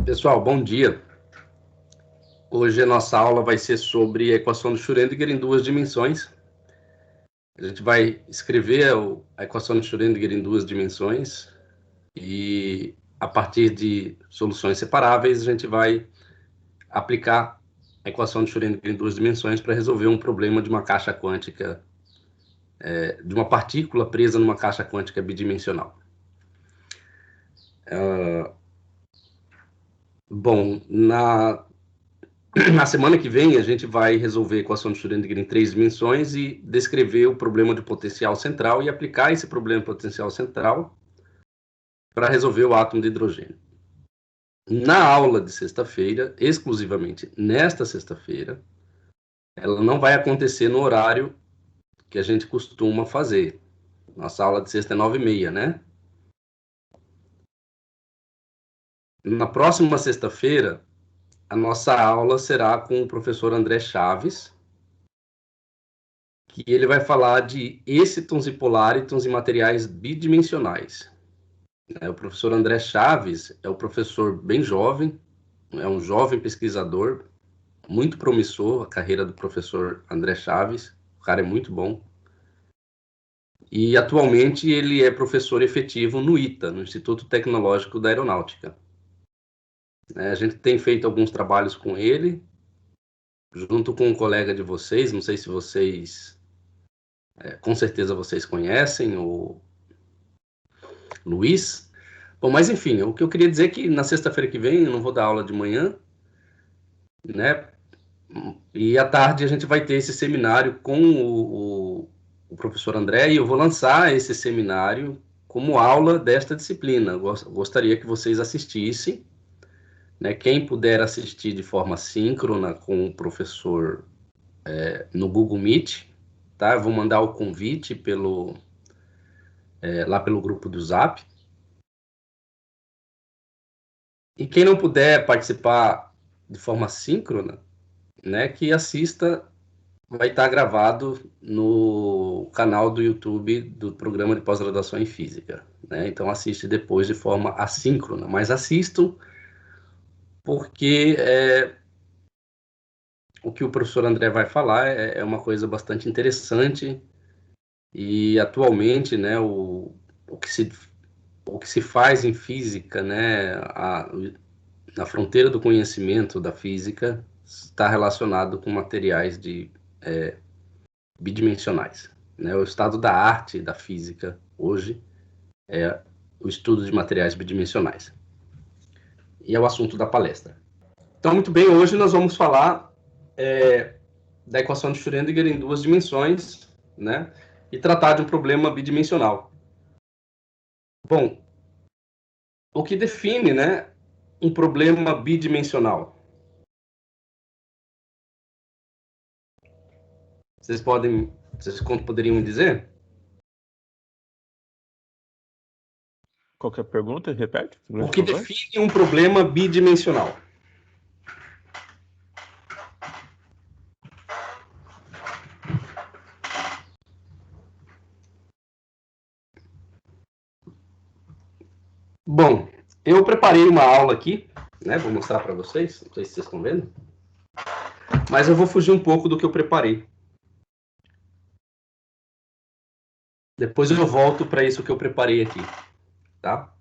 Pessoal, bom dia. Hoje a nossa aula vai ser sobre a equação de Schrödinger em duas dimensões. A gente vai escrever a equação de Schrödinger em duas dimensões e, a partir de soluções separáveis, a gente vai aplicar a equação de Schrödinger em duas dimensões para resolver um problema de uma caixa quântica, de uma partícula presa numa caixa quântica bidimensional. Bom, na semana que vem, a gente vai resolver a equação de Schrödinger em três dimensões e descrever o problema de potencial central e aplicar esse problema de potencial central para resolver o átomo de hidrogênio. Na aula de sexta-feira, exclusivamente nesta sexta-feira, ela não vai acontecer no horário que a gente costuma fazer. Nossa aula de sexta é 9h30, né? Na próxima sexta-feira, a nossa aula será com o professor André Chaves, que ele vai falar de excitons e polárítons em materiais bidimensionais. O professor André Chaves é um professor bem jovem, é um jovem pesquisador, muito promissor a carreira do professor André Chaves, o cara é muito bom. E atualmente ele é professor efetivo no ITA, no Instituto Tecnológico da Aeronáutica. A gente tem feito alguns trabalhos com ele, junto com um colega de vocês, não sei se vocês, com certeza vocês conhecem, o Luiz. Bom, mas enfim, o que eu queria dizer é que na sexta-feira que vem eu não vou dar aula de manhã, né? E à tarde a gente vai ter esse seminário com o professor André, e eu vou lançar esse seminário como aula desta disciplina. Eu gostaria que vocês assistissem, né? Quem puder assistir de forma síncrona com o professor no Google Meet, tá? Eu vou mandar o convite lá pelo grupo do Zap. E quem não puder participar de forma síncrona, né, que assista, vai estar gravado no canal do YouTube do programa de pós-graduação em Física, né? Então assiste depois de forma assíncrona, mas assistam porque o que o professor André vai falar é uma coisa bastante interessante e atualmente, né, o que se faz em física, né, na fronteira do conhecimento da física está relacionado com materiais bidimensionais, né? O estado da arte da física hoje é o estudo de materiais bidimensionais. E é o assunto da palestra. Então, muito bem, hoje nós vamos falar da equação de Schrödinger em duas dimensões, né? E tratar de um problema bidimensional. Bom, o que define, né, um problema bidimensional? Vocês poderiam me dizer? Qual que é a pergunta? Repete, por O que favor. define um problema bidimensional? Bom, eu preparei uma aula aqui, né? Vou mostrar para vocês, não sei se vocês estão vendo, mas eu vou fugir um pouco do que eu preparei. Depois eu volto para isso que eu preparei aqui, tá?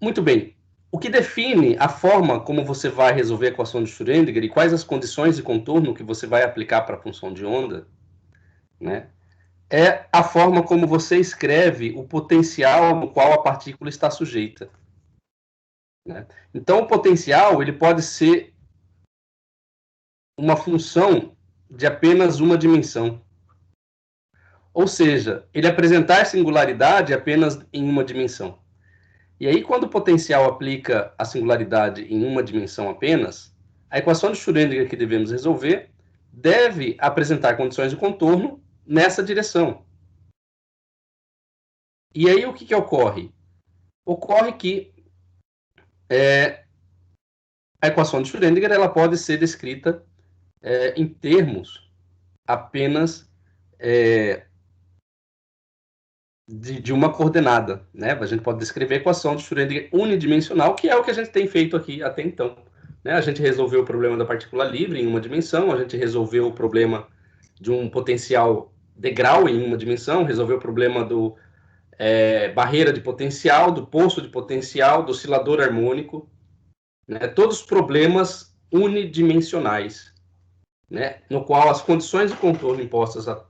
Muito bem. O que define a forma como você vai resolver a equação de Schrödinger e quais as condições de contorno que você vai aplicar para a função de onda, né? É a forma como você escreve o potencial no qual a partícula está sujeita, né? Então, o potencial ele pode ser uma função de apenas uma dimensão. Ou seja, ele apresentar singularidade apenas em uma dimensão. E aí, quando o potencial aplica a singularidade em uma dimensão apenas, a equação de Schrödinger que devemos resolver deve apresentar condições de contorno nessa direção. E aí, o que ocorre? Ocorre que a equação de Schrödinger ela pode ser descrita em termos apenas de uma coordenada, né? A gente pode descrever a equação de Schrödinger unidimensional, que é o que a gente tem feito aqui até então, né? A gente resolveu o problema da partícula livre em uma dimensão, a gente resolveu o problema de um potencial degrau em uma dimensão, resolveu o problema do barreira de potencial, do poço de potencial, do oscilador harmônico, né? Todos problemas unidimensionais, né? No qual as condições de contorno impostas à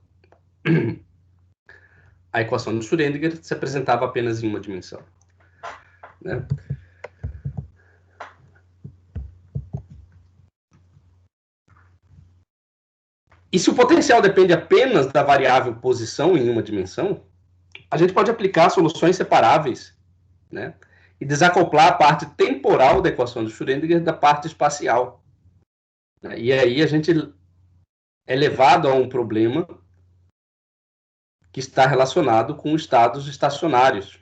equação de Schrödinger se apresentava apenas em uma dimensão, né? E se o potencial depende apenas da variável posição em uma dimensão, a gente pode aplicar soluções separáveis, né? E desacoplar a parte temporal da equação de Schrödinger da parte espacial, né? E aí a gente é levado a um problema que está relacionado com estados estacionários,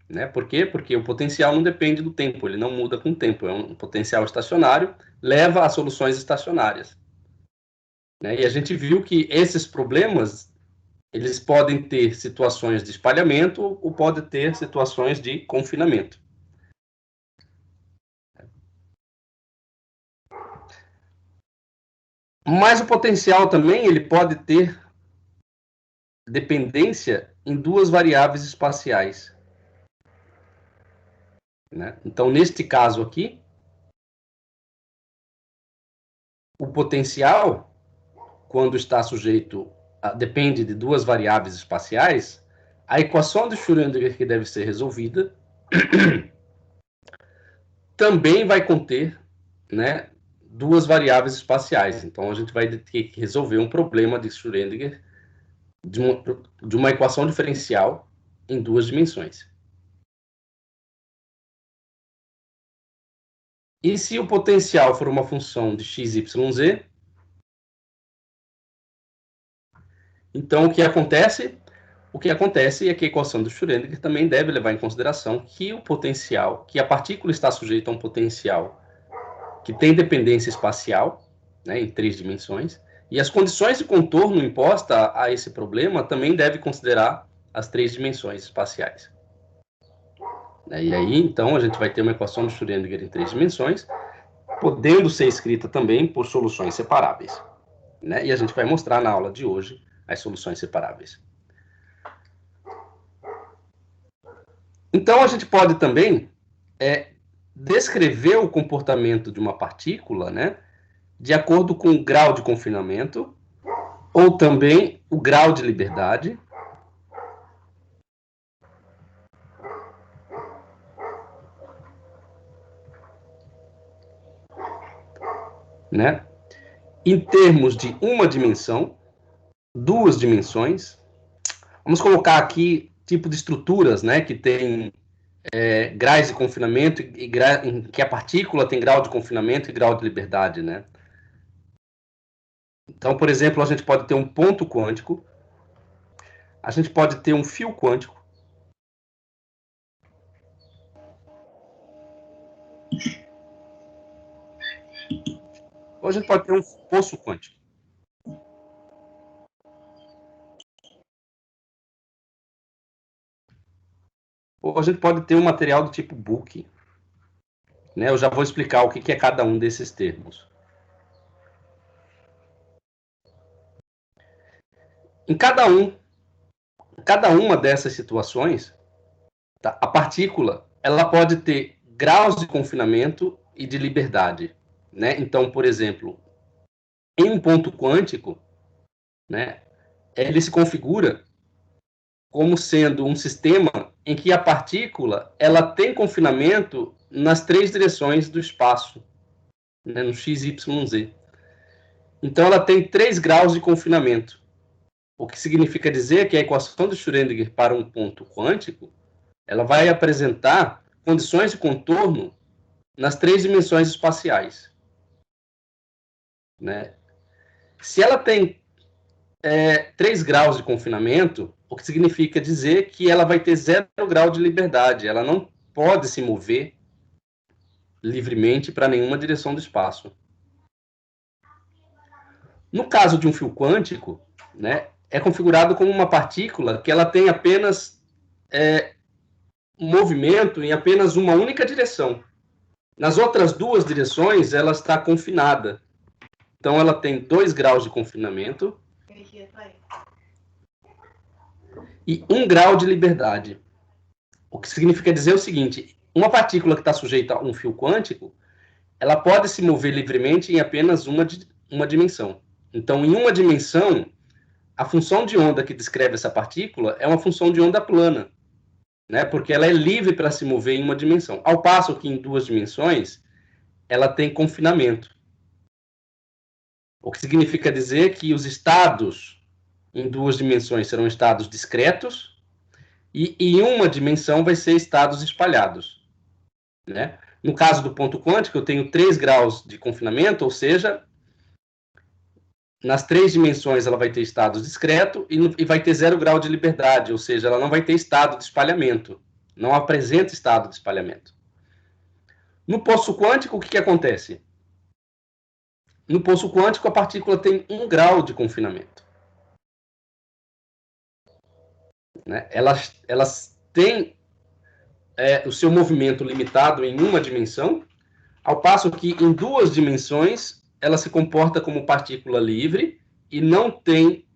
né? Por quê? Porque o potencial não depende do tempo, ele não muda com o tempo, é um potencial estacionário, leva a soluções estacionárias, né? E a gente viu que esses problemas eles podem ter situações de espalhamento ou podem ter situações de confinamento. Mas o potencial também ele pode ter dependência em duas variáveis espaciais, né? Então, neste caso aqui, o potencial, quando está sujeito depende de duas variáveis espaciais, a equação de Schrödinger que deve ser resolvida também vai conter, né, duas variáveis espaciais. Então, a gente vai ter que resolver um problema de Schrödinger de uma equação diferencial em duas dimensões. E se o potencial for uma função de x, y, z, então o que acontece? O que acontece é que a equação do Schrödinger também deve levar em consideração que o potencial, que a partícula está sujeita a um potencial que tem dependência espacial, né, em três dimensões, e as condições de contorno imposta a esse problema também deve considerar as três dimensões espaciais. E aí, então, a gente vai ter uma equação de Schrödinger em três dimensões, podendo ser escrita também por soluções separáveis, né? E a gente vai mostrar na aula de hoje as soluções separáveis. Então, a gente pode também descrever o comportamento de uma partícula, né, de acordo com o grau de confinamento ou também o grau de liberdade. Né? Em termos de uma dimensão, duas dimensões. Vamos colocar aqui tipo de estruturas, né, que tem graus de confinamento em que a partícula tem grau de confinamento e grau de liberdade, né? Então, por exemplo, a gente pode ter um ponto quântico, a gente pode ter um fio quântico, ou a gente pode ter um poço quântico. Ou a gente pode ter um material do tipo Book. Né? Eu já vou explicar o que é cada um desses termos. Em cada uma dessas situações, tá, a partícula ela pode ter graus de confinamento e de liberdade. Né? Então, por exemplo, em um ponto quântico, né, ele se configura como sendo um sistema em que a partícula ela tem confinamento nas três direções do espaço, né, no x, y, z. Então, ela tem 3 graus de confinamento, o que significa dizer que a equação de Schrödinger para um ponto quântico ela vai apresentar condições de contorno nas três dimensões espaciais. Né? Se ela tem 3 graus de confinamento, o que significa dizer que ela vai ter 0 grau de liberdade, ela não pode se mover livremente para nenhuma direção do espaço. No caso de um fio quântico, né, é configurado como uma partícula que ela tem apenas movimento em apenas uma única direção. Nas outras duas direções, ela está confinada. Então, ela tem 2 graus de confinamento e 1 grau de liberdade. O que significa dizer o seguinte, uma partícula que está sujeita a um fio quântico, ela pode se mover livremente em apenas uma dimensão. Então, em uma dimensão, a função de onda que descreve essa partícula é uma função de onda plana, né? Porque ela é livre para se mover em uma dimensão. Ao passo que em 2 dimensões, ela tem confinamento. O que significa dizer que os estados em 2 dimensões serão estados discretos e em uma dimensão vai ser estados espalhados, né? No caso do ponto quântico, eu tenho 3 graus de confinamento, ou seja, nas 3 dimensões ela vai ter estado discreto e vai ter 0 grau de liberdade, ou seja, ela não vai ter estado de espalhamento, não apresenta estado de espalhamento. No poço quântico, o que acontece? No poço quântico, a partícula tem 1 grau de confinamento. Né? Elas têm o seu movimento limitado em uma dimensão, ao passo que em 2 dimensões ela se comporta como partícula livre e não tem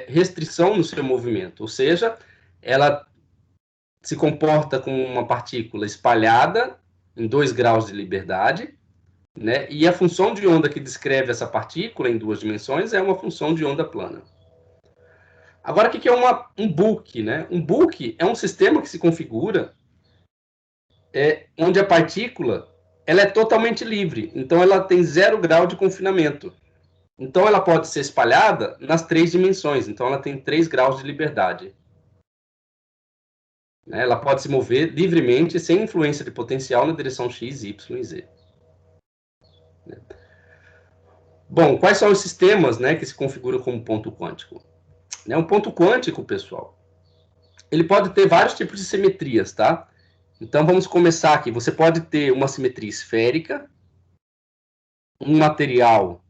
restrição no seu movimento, ou seja, ela se comporta como uma partícula espalhada em 2 graus de liberdade, né? E a função de onda que descreve essa partícula em 2 dimensões é uma função de onda plana. Agora, o que é um bulk? Né? Um bulk é um sistema que se configura onde a partícula ela é totalmente livre, então ela tem 0 grau de confinamento. Então ela pode ser espalhada nas 3 dimensões, então ela tem 3 graus de liberdade. Ela pode se mover livremente, sem influência de potencial na direção x, y e z. Bom, quais são os sistemas, né, que se configuram como ponto quântico? Um ponto quântico, pessoal, ele pode ter vários tipos de simetrias, tá? Então, vamos começar aqui. Você pode ter uma simetria esférica, um material,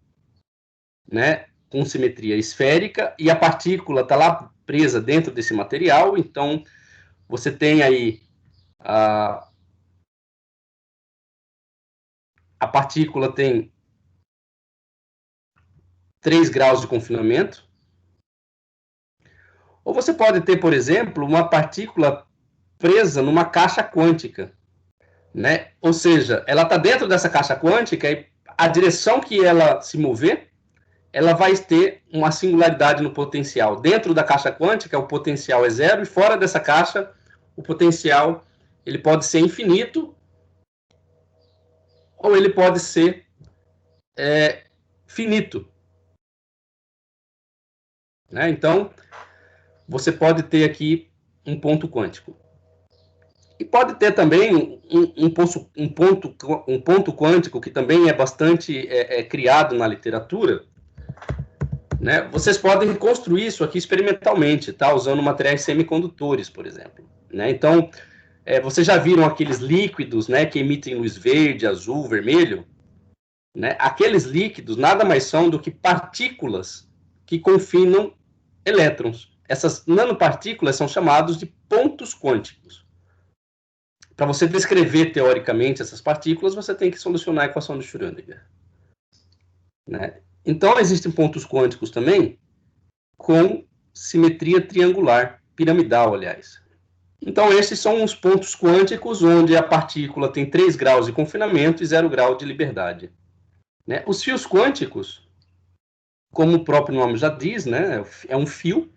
né, com simetria esférica, e a partícula está lá presa dentro desse material. Então, você tem aí a partícula tem 3 graus de confinamento. Ou você pode ter, por exemplo, uma partícula presa numa caixa quântica, né? Ou seja, ela está dentro dessa caixa quântica e a direção que ela se mover, ela vai ter uma singularidade no potencial. Dentro da caixa quântica, o potencial é 0 e fora dessa caixa, o potencial ele pode ser infinito ou ele pode ser finito. Né? Então, você pode ter aqui um ponto quântico. E pode ter também um ponto quântico que também é bastante criado na literatura. Né? Vocês podem construir isso aqui experimentalmente, tá? Usando materiais semicondutores, por exemplo. Né? Então, vocês já viram aqueles líquidos, né, que emitem luz verde, azul, vermelho? Né? Aqueles líquidos nada mais são do que partículas que confinam elétrons. Essas nanopartículas são chamadas de pontos quânticos. Para você descrever teoricamente essas partículas, você tem que solucionar a equação de Schrödinger. Né? Então, existem pontos quânticos também com simetria triangular, piramidal, aliás. Então, esses são os pontos quânticos onde a partícula tem 3 graus de confinamento e 0 grau de liberdade. Né? Os fios quânticos, como o próprio nome já diz, né, é um fio.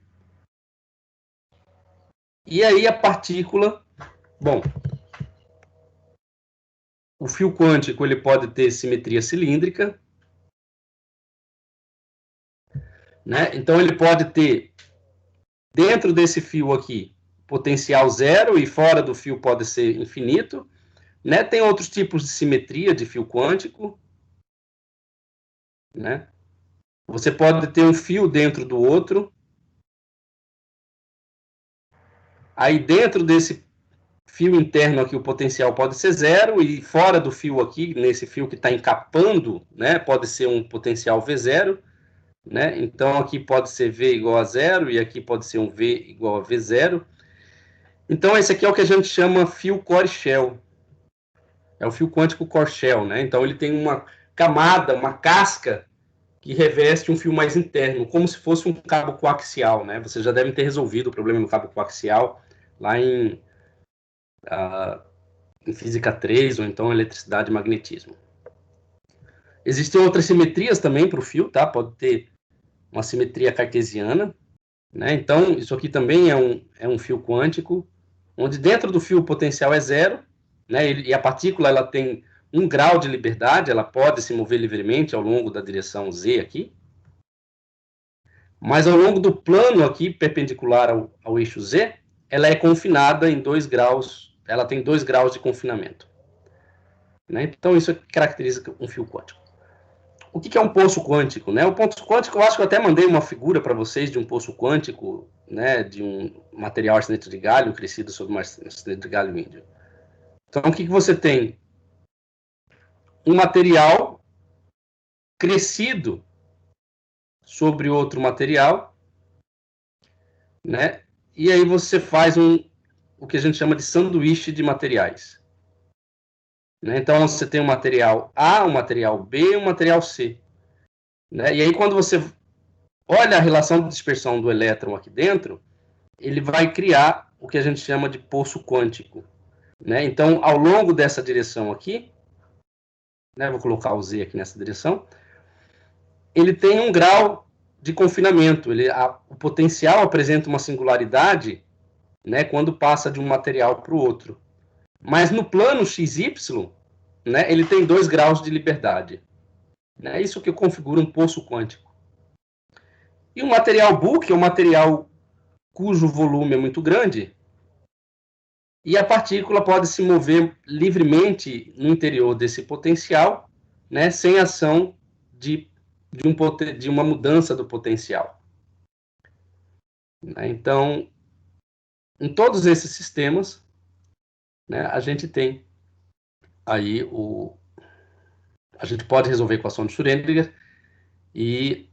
E aí a partícula... Bom, o fio quântico ele pode ter simetria cilíndrica. Né? Então, ele pode ter, dentro desse fio aqui, potencial 0 e fora do fio pode ser infinito. Né? Tem outros tipos de simetria de fio quântico. Né? Você pode ter um fio dentro do outro. Aí, dentro desse fio interno aqui, o potencial pode ser 0, e fora do fio aqui, nesse fio que está encapando, né, pode ser um potencial V0. né? Então, aqui pode ser V igual a 0, e aqui pode ser um V igual a V0. Então, esse aqui é o que a gente chama fio core shell. É o fio quântico core shell, né? Então, ele tem uma camada, uma casca, que reveste um fio mais interno, como se fosse um cabo coaxial, né? Vocês já devem ter resolvido o problema do cabo coaxial lá em Física 3, ou então Eletricidade e Magnetismo. Existem outras simetrias também para o fio, tá? Pode ter uma simetria cartesiana, né? Então, isso aqui também é um fio quântico, onde dentro do fio o potencial é 0, né? E a partícula ela tem 1 grau de liberdade, ela pode se mover livremente ao longo da direção Z aqui, mas ao longo do plano aqui, perpendicular ao eixo Z, ela é confinada em 2 graus, ela tem 2 graus de confinamento, né? Então, isso caracteriza um fio quântico. O que é um poço quântico, né? O poço quântico, eu acho que eu até mandei uma figura para vocês de um poço quântico, né? De um material arsenito de galho crescido sobre um arsenito de galho índio. Então, o que você tem? Um material crescido sobre outro material, né? E aí você faz o que a gente chama de sanduíche de materiais. Né? Então, você tem um material A, um material B e um material C. Né? E aí, quando você olha a relação de dispersão do elétron aqui dentro, ele vai criar o que a gente chama de poço quântico. Né? Então, ao longo dessa direção aqui, né, vou colocar o Z aqui nessa direção, ele tem 1 grau de confinamento. O potencial apresenta uma singularidade, né, quando passa de um material para o outro. Mas no plano XY, né, ele tem 2 graus de liberdade. É isso que configura um poço quântico. E o material bulk é um material cujo volume é muito grande, e a partícula pode se mover livremente no interior desse potencial, né, sem ação de uma mudança do potencial. Então, em todos esses sistemas, né, a gente tem aí a gente pode resolver a equação de Schrödinger, e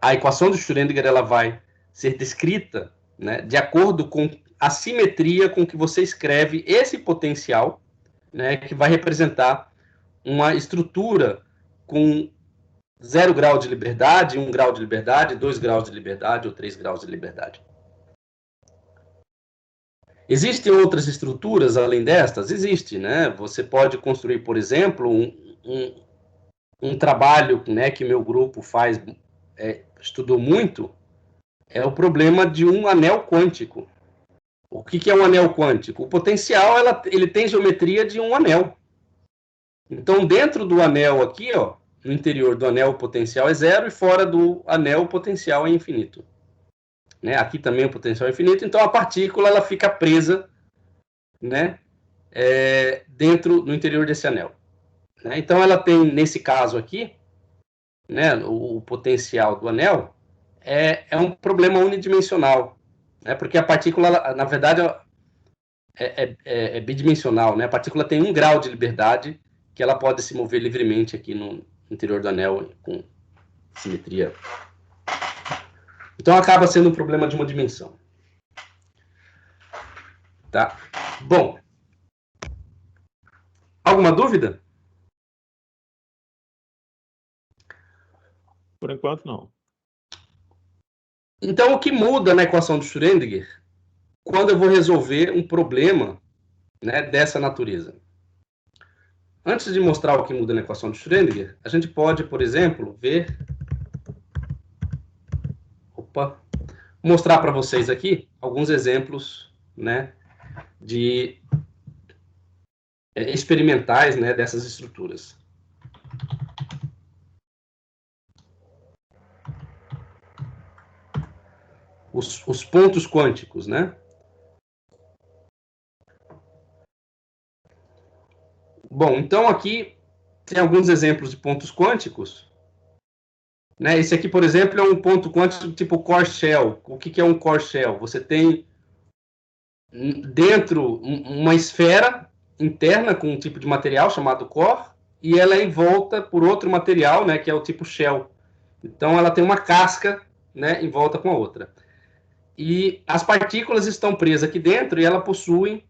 a equação de Schrödinger ela vai ser descrita, né, de acordo com a simetria com que você escreve esse potencial, né, que vai representar uma estrutura com 0 grau de liberdade, 1 grau de liberdade, 2 graus de liberdade ou 3 graus de liberdade. Existem outras estruturas além destas? Existe, né? Você pode construir, por exemplo, um trabalho, né, que meu grupo estudou muito, é o problema de um anel quântico. O que é um anel quântico? O potencial ele tem geometria de um anel. Então, dentro do anel aqui, ó, no interior do anel o potencial é 0 e fora do anel o potencial é infinito. Né? Aqui também o potencial é infinito, então a partícula ela fica presa, né, no interior desse anel. Né? Então, ela tem, nesse caso aqui, né, o potencial do anel é um problema unidimensional, né, porque a partícula, na verdade, é bidimensional. Né? A partícula tem 1 grau de liberdade, que ela pode se mover livremente aqui no interior do anel com simetria. Então, acaba sendo um problema de uma dimensão. Tá? Bom, alguma dúvida? Por enquanto, não. Então, o que muda na equação de Schrödinger quando eu vou resolver um problema, né, dessa natureza? Antes de mostrar o que muda na equação de Schrödinger, a gente pode, por exemplo, mostrar para vocês aqui alguns exemplos, né, de experimentais, né, dessas estruturas. Os pontos quânticos, né? Bom, então aqui tem alguns exemplos de pontos quânticos. Né? Esse aqui, por exemplo, é um ponto quântico tipo core shell. O que é um core shell? Você tem dentro uma esfera interna com um tipo de material chamado core, e ela é envolta por outro material, né, que é o tipo shell. Então, ela tem uma casca, né, em volta com a outra. E as partículas estão presas aqui dentro e elas possuem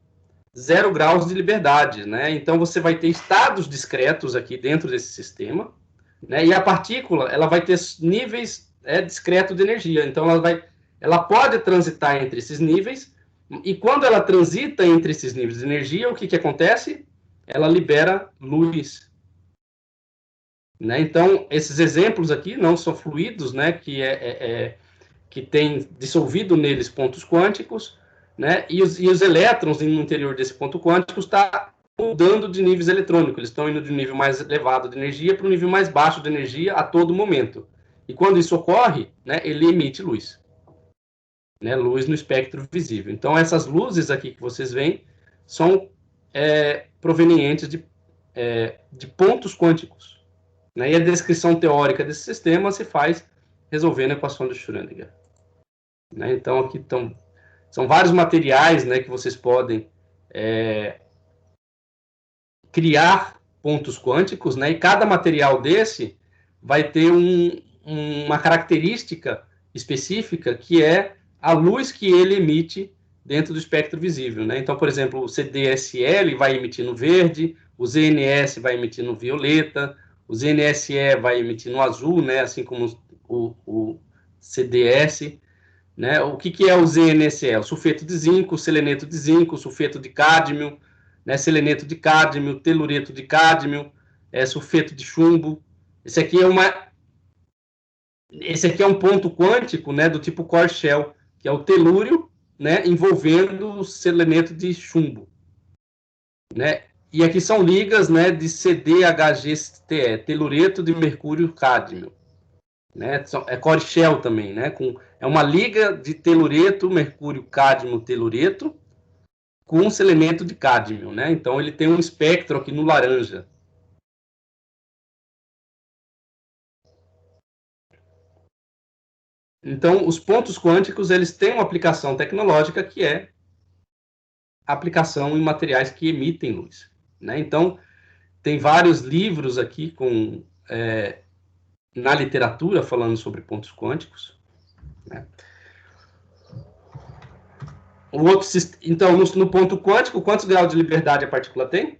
0 graus de liberdade, né? Então, você vai ter estados discretos aqui dentro desse sistema, né? E a partícula, ela vai ter níveis discretos de energia. Então, ela pode transitar entre esses níveis, e quando ela transita entre esses níveis de energia, o que acontece? Ela libera luz. Né? Então, esses exemplos aqui não são fluidos, né? Que tem dissolvido neles pontos quânticos, né? E os elétrons no interior desse ponto quântico está mudando de níveis eletrônicos. Eles estão indo de um nível mais elevado de energia para um nível mais baixo de energia a todo momento. E quando isso ocorre, né, ele emite luz. Né, luz no espectro visível. Então, essas luzes aqui que vocês veem são provenientes de pontos quânticos. Né, e a descrição teórica desse sistema se faz resolvendo a equação de Schrödinger. Né, então, aqui são vários materiais, né, que vocês podem criar pontos quânticos, né, e cada material desse vai ter uma característica específica, que é a luz que ele emite dentro do espectro visível. Né? Então, por exemplo, o CDSL vai emitir no verde, o ZNS vai emitir no violeta, o ZNSE vai emitir no azul, né? Assim como o CDS. Né? O que é o ZNSE? O sulfeto de zinco, o seleneto de zinco, sulfeto de cádmio, né? Seleneto de cádmio, telureto de cádmio, sulfeto de chumbo. Esse aqui é um ponto quântico, né, do tipo core shell, que é o telúrio, né, envolvendo o seleneto de chumbo. Né? E aqui são ligas, né, de CDHGTE, telureto de mercúrio cádmio. Né? É core shell também, né? É uma liga de telureto, mercúrio, cádmio, telureto, com um elemento de cádmio, né? Então ele tem um espectro aqui no laranja. Então os pontos quânticos, eles têm uma aplicação tecnológica que é a aplicação em materiais que emitem luz, né? Então tem vários livros aqui na literatura falando sobre pontos quânticos, né? Então, no ponto quântico, quantos graus de liberdade a partícula tem?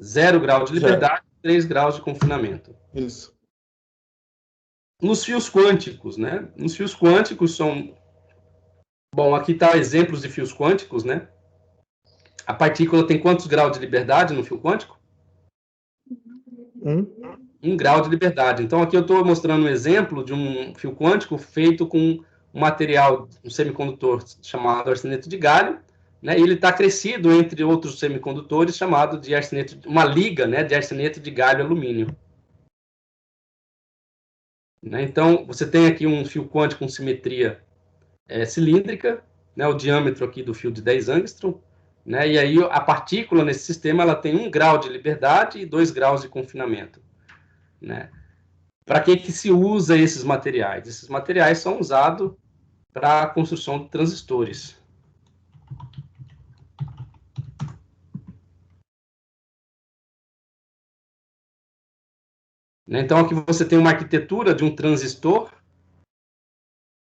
0 grau de liberdade, 3 graus de confinamento. Isso. Nos fios quânticos, né? Nos fios quânticos são... Bom, aqui está exemplos de fios quânticos, né? A partícula tem quantos graus de liberdade no fio quântico? 1 grau de liberdade. Então, aqui eu estou mostrando um exemplo de um fio quântico feito com um material, um semicondutor chamado arseneto de galho, né? E ele está crescido entre outros semicondutores chamado de arseneto, uma liga, né, de arseneto de galho alumínio. Né? Então, você tem aqui um fio quântico com simetria cilíndrica, né? O diâmetro aqui do fio de 10 angstrom, né? E aí a partícula nesse sistema ela tem 1 grau de liberdade e 2 graus de confinamento. Né? Para que se usa esses materiais? Esses materiais são usados para a construção de transistores. Então, aqui você tem uma arquitetura de um transistor,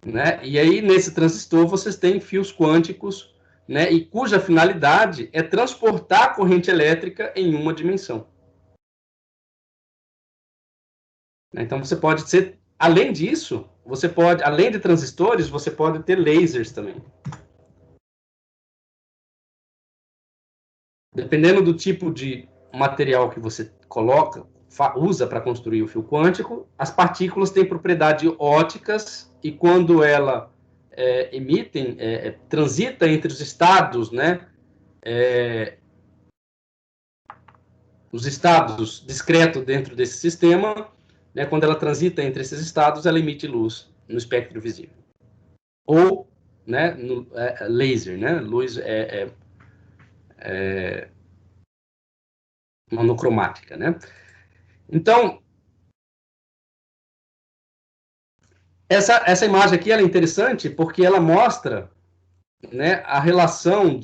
né? E aí, nesse transistor, vocês têm fios quânticos, né? E cuja finalidade é transportar a corrente elétrica em uma dimensão. Então, você pode ser... Além disso, além de transistores, você pode ter lasers também. Dependendo do tipo de material que você usa para construir o fio quântico, as partículas têm propriedades óticas e quando ela transita entre os estados, né, os estados discretos dentro desse sistema, né, quando ela transita entre esses estados, ela emite luz no espectro visível. Ou, né, laser, né, luz monocromática, né. Então, essa imagem aqui ela é interessante porque ela mostra, né, a relação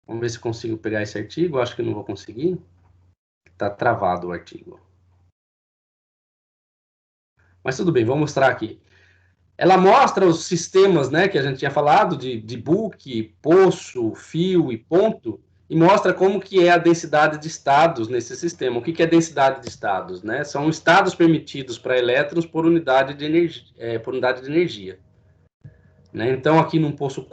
Vamos ver se consigo pegar esse artigo. Acho que não vou conseguir. Está travado o artigo. Mas tudo bem, vou mostrar aqui. Ela mostra os sistemas, né, que a gente tinha falado, de book, poço, fio e ponto, e mostra como que é a densidade de estados nesse sistema. O que é densidade de estados? Né? São estados permitidos para elétrons por unidade de energia. Né? Então, aqui num poço,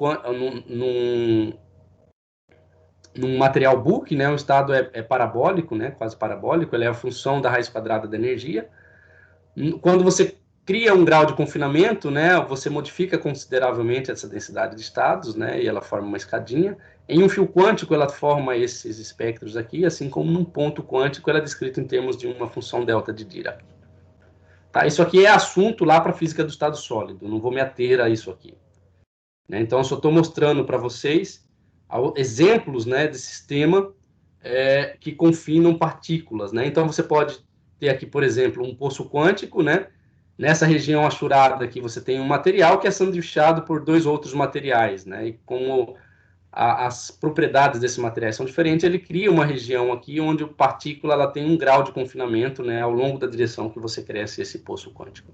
num material book, né, o estado é parabólico, né, quase parabólico, ele é a função da raiz quadrada da energia. Quando você cria um grau de confinamento, né, você modifica consideravelmente essa densidade de estados, né, e ela forma uma escadinha. Em um fio quântico, ela forma esses espectros aqui, assim como num ponto quântico, ela é descrita em termos de uma função delta de Dirac. Tá? Isso aqui é assunto lá para a física do estado sólido, não vou me ater a isso aqui. Né? Então, eu só estou mostrando para vocês exemplos, né, de sistema que confinam partículas. Né? Então, você pode ter aqui, por exemplo, um poço quântico, né? Nessa região achurada aqui você tem um material que é sanduichado por dois outros materiais, né? E como as propriedades desses materiais são diferentes, ele cria uma região aqui onde a partícula ela tem um grau de confinamento, né? Ao longo da direção que você cresce esse poço quântico.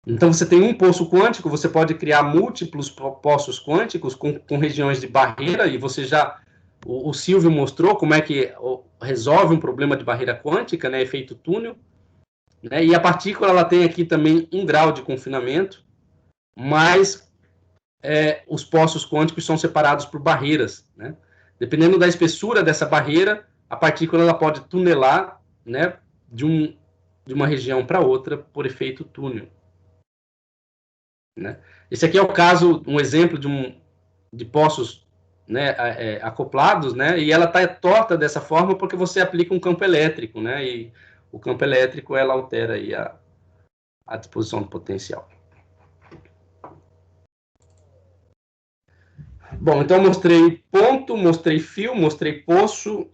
Então você tem um poço quântico, você pode criar múltiplos poços quânticos com regiões de barreira, e você já... O Silvio mostrou como é que resolve um problema de barreira quântica, né? Efeito túnel. Né? E a partícula ela tem aqui também um grau de confinamento, mas os poços quânticos são separados por barreiras. Né? Dependendo da espessura dessa barreira, a partícula ela pode tunelar, né, de uma região para outra por efeito túnel. Né? Esse aqui é o caso, um exemplo de poços, né, acoplados, né, e ela está torta dessa forma porque você aplica um campo elétrico, né, e o campo elétrico ela altera aí a disposição do potencial. Bom, então mostrei ponto, mostrei fio, mostrei poço.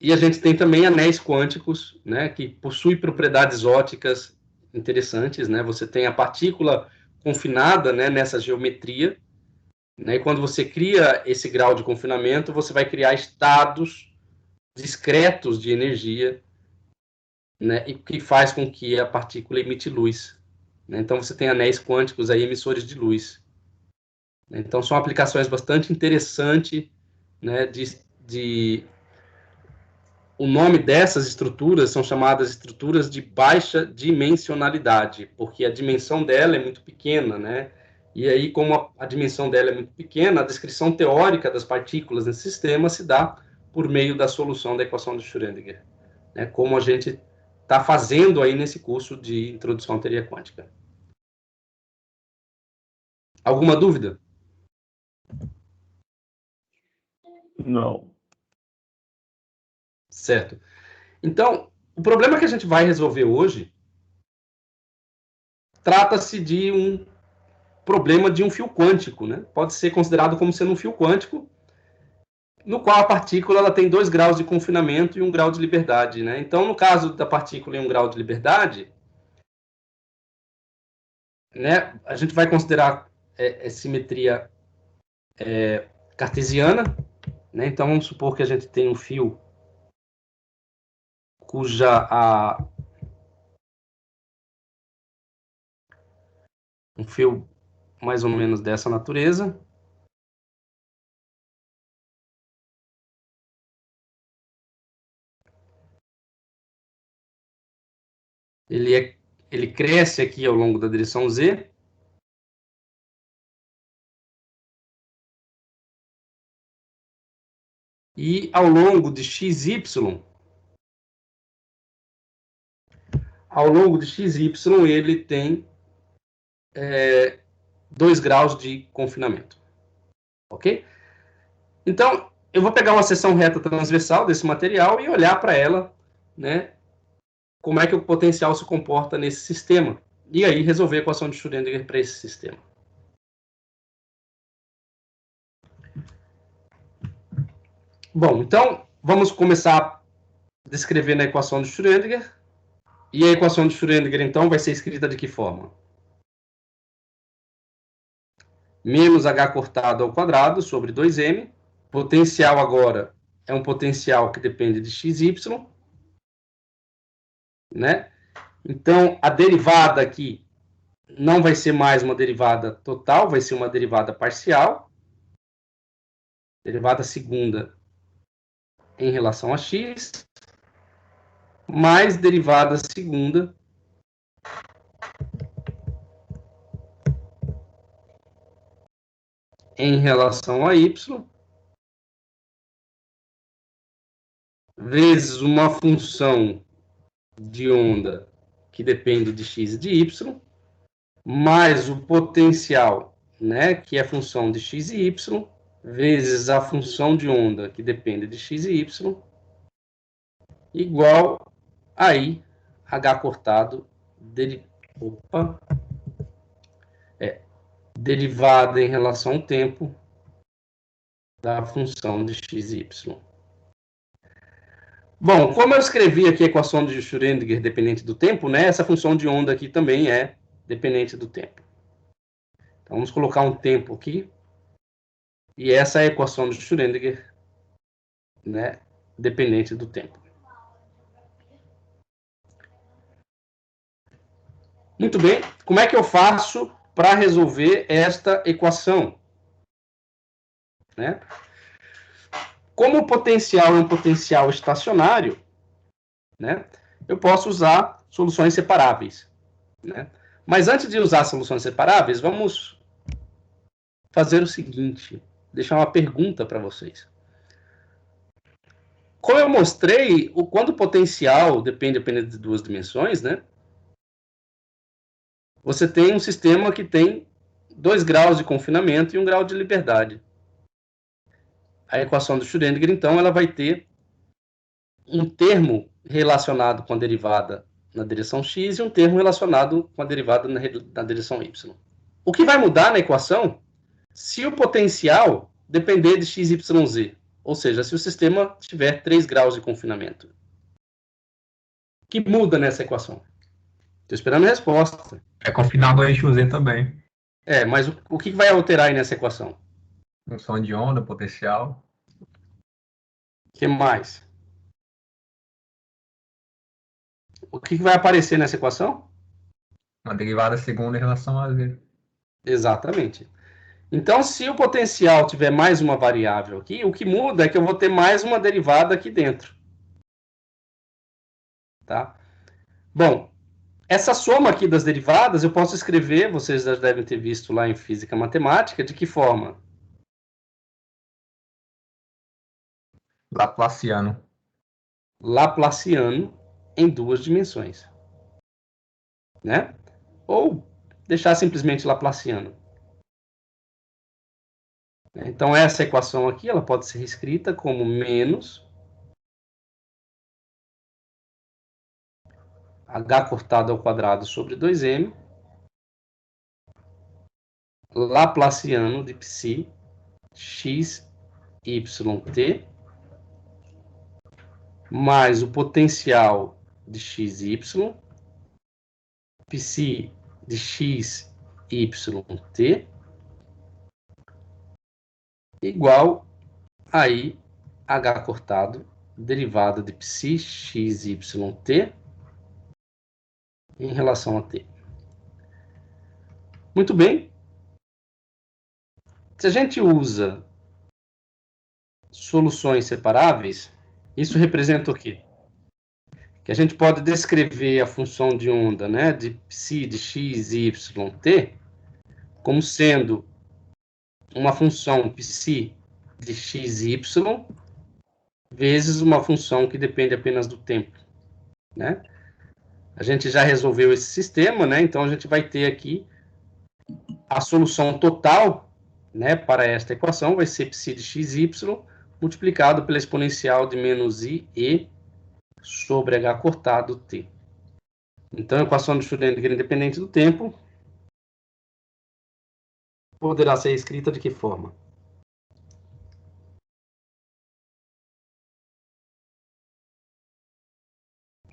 E a gente tem também anéis quânticos, né, que possuem propriedades ópticas interessantes. Né? Você tem a partícula confinada, né, nessa geometria. Né? E quando você cria esse grau de confinamento, você vai criar estados discretos de energia, né, e que faz com que a partícula emite luz. Né? Então, você tem anéis quânticos aí, emissores de luz. Então, são aplicações bastante interessantes, né, o nome dessas estruturas são chamadas estruturas de baixa dimensionalidade, porque a dimensão dela é muito pequena, né? E aí, como a dimensão dela é muito pequena, a descrição teórica das partículas nesse sistema se dá por meio da solução da equação de Schrödinger, né? Como a gente está fazendo aí nesse curso de introdução à teoria quântica. Alguma dúvida? Não. Certo. Então, o problema que a gente vai resolver hoje trata-se de um problema de um fio quântico, né? Pode ser considerado como sendo um fio quântico, no qual a partícula ela tem 2 graus de confinamento e 1 grau de liberdade, né? Então, no caso da partícula em 1 grau de liberdade, né, a gente vai considerar simetria cartesiana, né? Então, vamos supor que a gente tem um fio um fio mais ou menos dessa natureza. Ele cresce aqui ao longo da direção Z. E ao longo de XY, ele tem 2 graus de confinamento. Ok? Então, eu vou pegar uma seção reta transversal desse material e olhar para ela, né, como é que o potencial se comporta nesse sistema. E aí resolver a equação de Schrödinger para esse sistema. Bom, então, vamos começar descrevendo a equação de Schrödinger. E a equação de Schrödinger, então, vai ser escrita de que forma? Menos h cortado ao quadrado sobre 2m. Potencial agora é um potencial que depende de xy, né? Então, a derivada aqui não vai ser mais uma derivada total, vai ser uma derivada parcial. Derivada segunda em relação a x, mais derivada segunda em relação a y, vezes uma função de onda que depende de x e de y, mais o potencial, né, que é função de x e y, vezes a função de onda que depende de x e y, igual aí h cortado derivada em relação ao tempo da função de x e y. Bom, como eu escrevi aqui a equação de Schrödinger dependente do tempo, né, essa função de onda aqui também é dependente do tempo. Então, vamos colocar um tempo aqui. E essa é a equação de Schrödinger, né, dependente do tempo. Muito bem. Como é que eu faço para resolver esta equação? Né? Como o potencial é um potencial estacionário, né, eu posso usar soluções separáveis. Né? Mas antes de usar soluções separáveis, vamos fazer o seguinte, deixar uma pergunta para vocês. Como eu mostrei, quando o potencial depende apenas de duas dimensões, né, você tem um sistema que tem 2 graus de confinamento e 1 grau de liberdade. A equação do Schrödinger, então, ela vai ter um termo relacionado com a derivada na direção x e um termo relacionado com a derivada na direção y. O que vai mudar na equação se o potencial depender de x, y, z, ou seja, se o sistema tiver 3 graus de confinamento. O que muda nessa equação? Estou esperando a resposta. É confinado ao eixo Z também. Mas o que vai alterar aí nessa equação? Função de onda, potencial. O que mais? O que vai aparecer nessa equação? Uma derivada segunda em relação a Z. Exatamente. Então, se o potencial tiver mais uma variável aqui, o que muda é que eu vou ter mais uma derivada aqui dentro. Tá? Bom, essa soma aqui das derivadas eu posso escrever, vocês já devem ter visto lá em física matemática, de que forma? Laplaciano. Laplaciano em duas dimensões. Né? Ou deixar simplesmente Laplaciano. Então, essa equação aqui ela pode ser escrita como menos h cortado ao quadrado sobre 2m, Laplaciano de psi x, y, t, mais o potencial de x, y, psi de x, y, t, igual aí h cortado, derivada de psi x, y, t, em relação a t. Muito bem. Se a gente usa soluções separáveis, isso representa o quê? Que a gente pode descrever a função de onda, né, de psi de x, y, t, como sendo uma função psi de x, y, vezes uma função que depende apenas do tempo. Né? A gente já resolveu esse sistema, né? Então a gente vai ter aqui a solução total, né, para esta equação, vai ser psi de xy multiplicado pela exponencial de menos i e sobre h cortado t. Então, a equação de Schrödinger independente do tempo poderá ser escrita de que forma?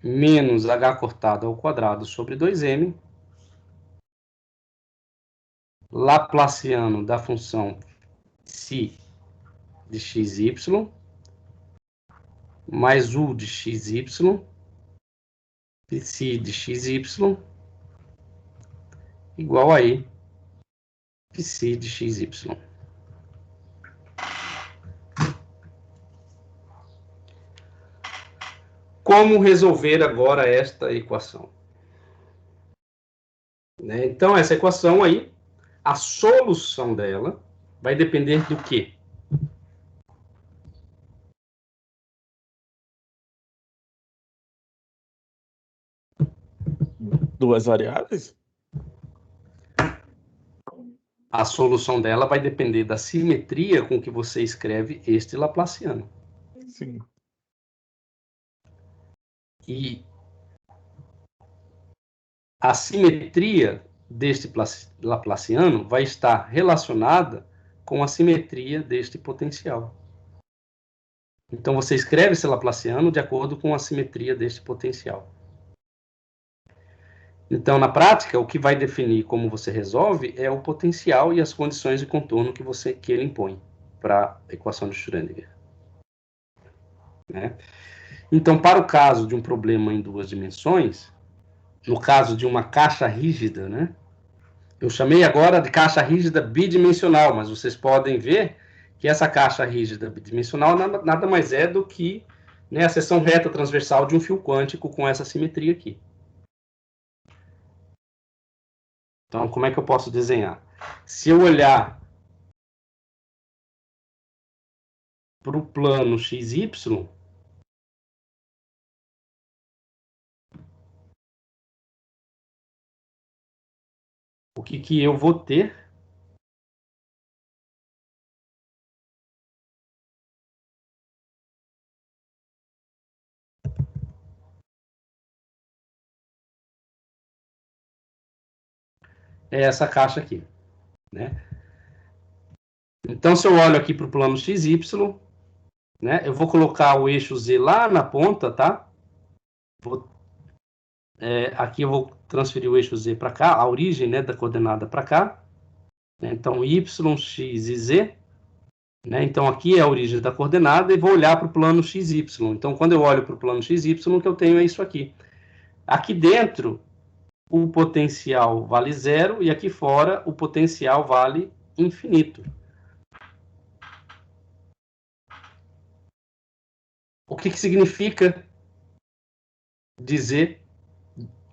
menos h cortado ao quadrado sobre 2m, laplaciano da função psi de xy, mais u de xy, psi de xy, igual a e psi de xy. Como resolver agora esta equação? Né? Então, essa equação aí, a solução dela vai depender do quê? Duas variáveis? A solução dela vai depender da simetria com que você escreve este laplaciano. Sim. E a simetria deste laplaciano vai estar relacionada com a simetria deste potencial. Então, você escreve esse laplaciano de acordo com a simetria deste potencial. Então, na prática, o que vai definir como você resolve é o potencial e as condições de contorno que ele impõe para a equação de Schrödinger. Né? Então, para o caso de um problema em duas dimensões, no caso de uma caixa rígida, né? Eu chamei agora de caixa rígida bidimensional, mas vocês podem ver que essa caixa rígida bidimensional nada mais é do que, né, a seção reta transversal de um fio quântico com essa simetria aqui. Então, como é que eu posso desenhar? Se eu olhar para o plano XY, o que eu vou ter é essa caixa aqui, né? Então, se eu olho aqui para o plano XY, né, eu vou colocar o eixo Z lá na ponta, tá? Aqui eu vou transferir o eixo Z para cá, a origem, né, da coordenada para cá. Né? Então, Y, X e Z. Né? Então, aqui é a origem da coordenada e vou olhar para o plano XY. Então, quando eu olho para o plano XY, o que eu tenho é isso aqui. Aqui dentro, o potencial vale zero e aqui fora, o potencial vale infinito. O que significa dizer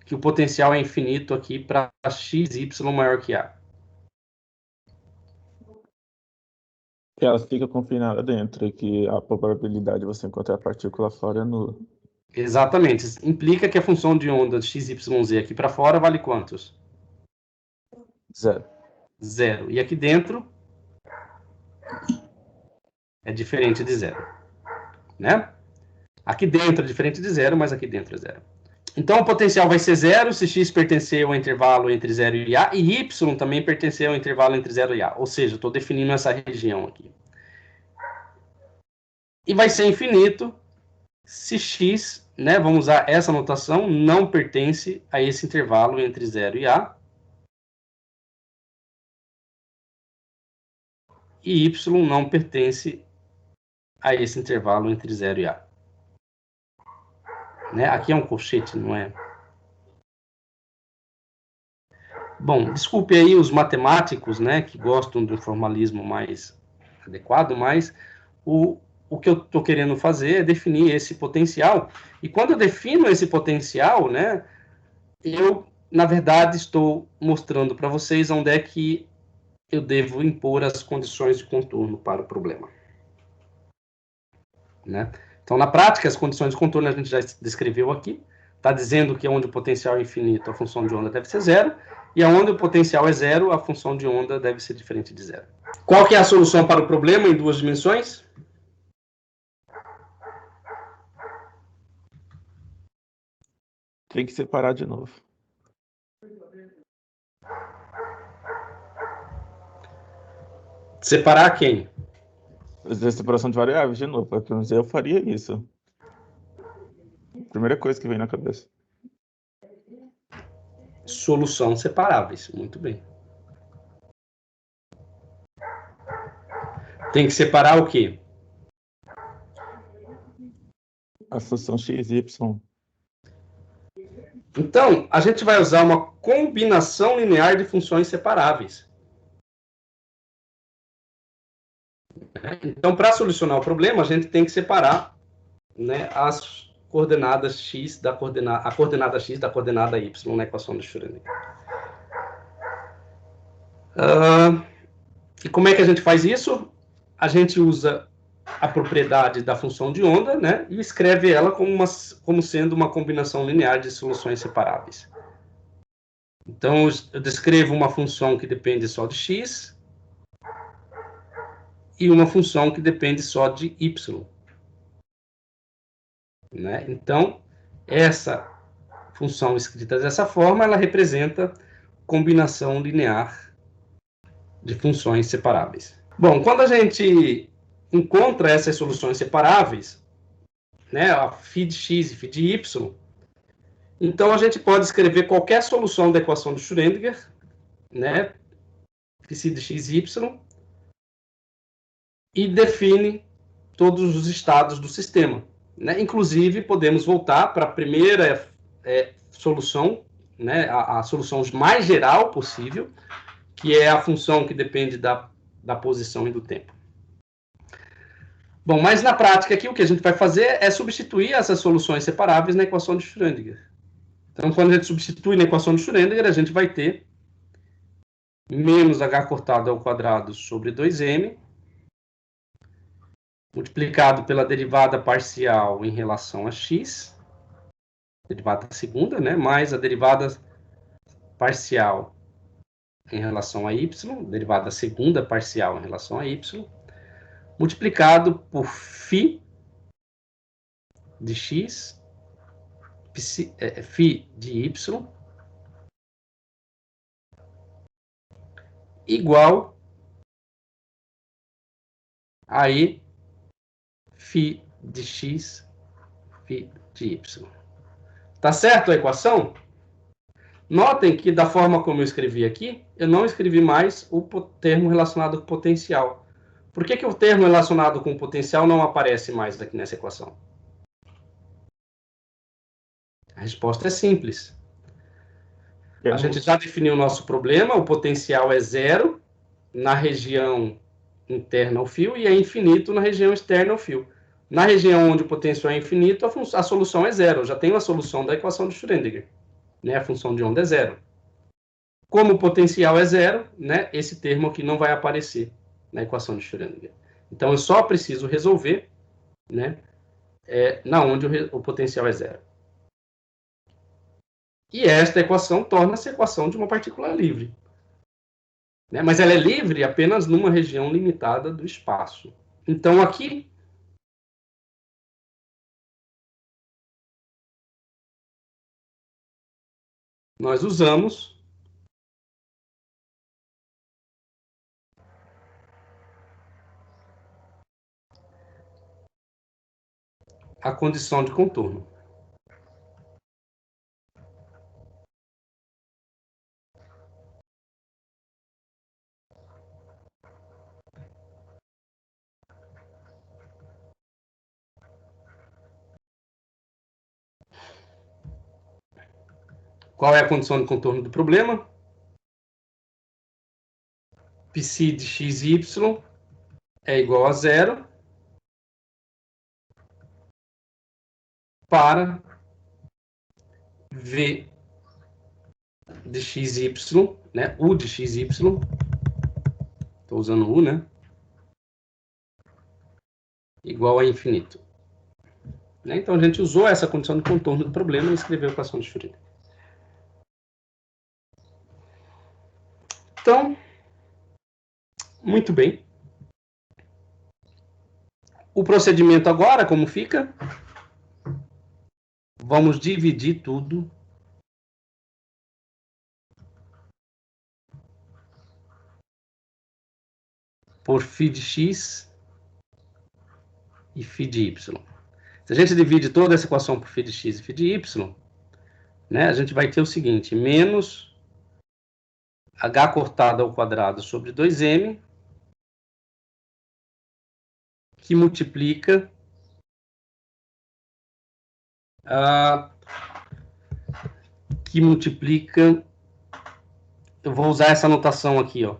que o potencial é infinito aqui para x, y maior que a? Que ela fica confinada dentro, e que a probabilidade de você encontrar a partícula fora é nula. Exatamente. Implica que a função de onda de x, y, z aqui para fora vale quantos? Zero. Zero. E aqui dentro é diferente de zero. Né? Aqui dentro é diferente de zero, mas aqui dentro é zero. Então, o potencial vai ser zero se x pertencer ao intervalo entre 0 e a, e y também pertencer ao intervalo entre 0 e a. Ou seja, estou definindo essa região aqui. E vai ser infinito se x, né, vamos usar essa notação, não pertence a esse intervalo entre 0 e a. E y não pertence a esse intervalo entre 0 e a. Né? Aqui é um colchete, não é? Bom, desculpe aí os matemáticos, né, que gostam de um formalismo mais adequado, mas o que eu estou querendo fazer é definir esse potencial. E quando eu defino esse potencial, né, eu, na verdade, estou mostrando para vocês onde é que eu devo impor as condições de contorno para o problema. Né? Então, na prática, as condições de contorno a gente já descreveu aqui. Está dizendo que onde o potencial é infinito, a função de onda deve ser zero. E onde o potencial é zero, a função de onda deve ser diferente de zero. Qual que é a solução para o problema em duas dimensões? Tem que separar de novo. Separar quem? Fazer separação de variáveis de novo. Eu faria isso. Primeira coisa que vem na cabeça. Solução separáveis. Muito bem. Tem que separar o quê? A função x, y. Então, a gente vai usar uma combinação linear de funções separáveis. Então, para solucionar o problema, a gente tem que separar, né, as coordenadas x a coordenada x da coordenada y na equação de Schrödinger. E como é que a gente faz isso? A gente usa a propriedade da função de onda, né, e escreve ela como sendo uma combinação linear de soluções separáveis. Então, eu descrevo uma função que depende só de x e uma função que depende só de y. Né? Então, essa função escrita dessa forma, ela representa combinação linear de funções separáveis. Bom, quando a gente encontra essas soluções separáveis, né, a φ de x e φ de y, então a gente pode escrever qualquer solução da equação de Schrödinger, né, φ de x e y, e define todos os estados do sistema. Né? Inclusive, podemos voltar para a primeira solução, né, a solução mais geral possível, que é a função que depende da posição e do tempo. Bom, mas na prática aqui o que a gente vai fazer é substituir essas soluções separáveis na equação de Schrödinger. Então, quando a gente substitui na equação de Schrödinger, a gente vai ter menos h cortado ao quadrado sobre 2m, multiplicado pela derivada parcial em relação a x, derivada segunda, né, mais a derivada parcial em relação a y, derivada segunda parcial em relação a y, multiplicado por φ de x, φ de y, igual a e φ de x, φ de y. Tá certo a equação? Notem que da forma como eu escrevi aqui, eu não escrevi mais o termo relacionado com potencial. Por que o termo relacionado com potencial não aparece mais aqui nessa equação? A resposta é simples. A gente já definiu o nosso problema, o potencial é zero na região interna ao fio e é infinito na região externa ao fio. Na região onde o potencial é infinito, a solução é zero. Eu já tenho a solução da equação de Schrödinger. Né? A função de onda é zero. Como o potencial é zero, né, esse termo aqui não vai aparecer na equação de Schrödinger. Então, eu só preciso resolver, né, na onde o potencial é zero. E esta equação torna-se a equação de uma partícula livre. Né, mas ela é livre apenas numa região limitada do espaço. Então, aqui, nós usamos a condição de contorno. Qual é a condição de contorno do problema? Psi de x e y é igual a zero para v de x e y, né? U de x e y. Estou usando U, né? Igual a infinito. Né? Então, a gente usou essa condição de contorno do problema e escreveu a equação de Schrödinger. Então, muito bem. O procedimento agora, como fica? Vamos dividir tudo por φ de x e φ de y. Se a gente divide toda essa equação por φ de x e φ de y, né, a gente vai ter o seguinte, menos h cortado ao quadrado sobre 2m, que multiplica eu vou usar essa notação aqui, ó,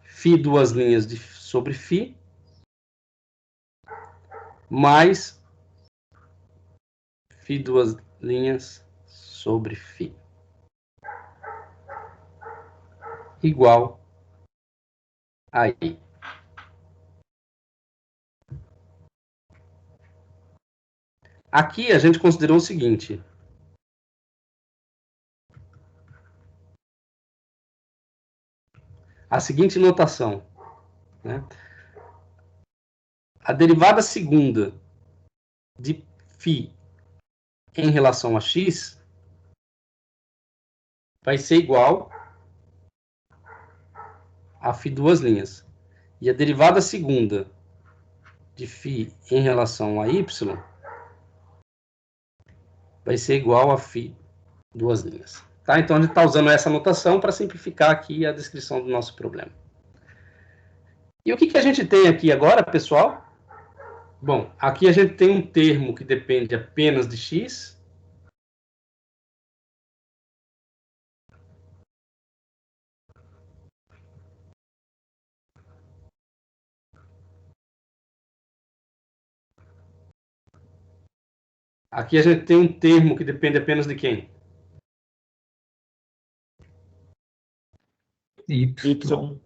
φ duas linhas sobre φ, mais φ duas linhas sobre φ, igual a I. Aqui a gente considerou o seguinte, a seguinte notação, né? A derivada segunda de φ em relação a x vai ser igual a φ duas linhas. E a derivada segunda de φ em relação a y vai ser igual a φ duas linhas. Tá? Então, a gente está usando essa notação para simplificar aqui a descrição do nosso problema. E o que a gente tem aqui agora, pessoal? Bom, aqui a gente tem um termo que depende apenas de x. Aqui a gente tem um termo que depende apenas de quem? Y.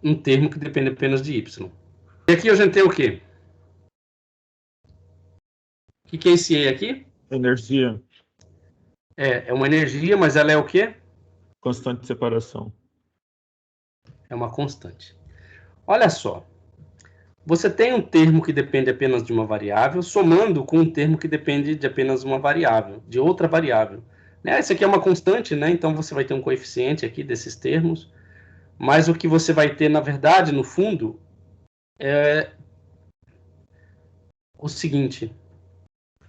Um termo que depende apenas de y. E aqui a gente tem o quê? O que é esse E aqui? Energia. É uma energia, mas ela é o quê? Constante de separação. É uma constante. Olha só. Você tem um termo que depende apenas de uma variável, somando com um termo que depende de apenas uma variável, de outra variável. Né? Isso aqui é uma constante, né? Então você vai ter um coeficiente aqui desses termos. Mas o que você vai ter, na verdade, no fundo, é o seguinte.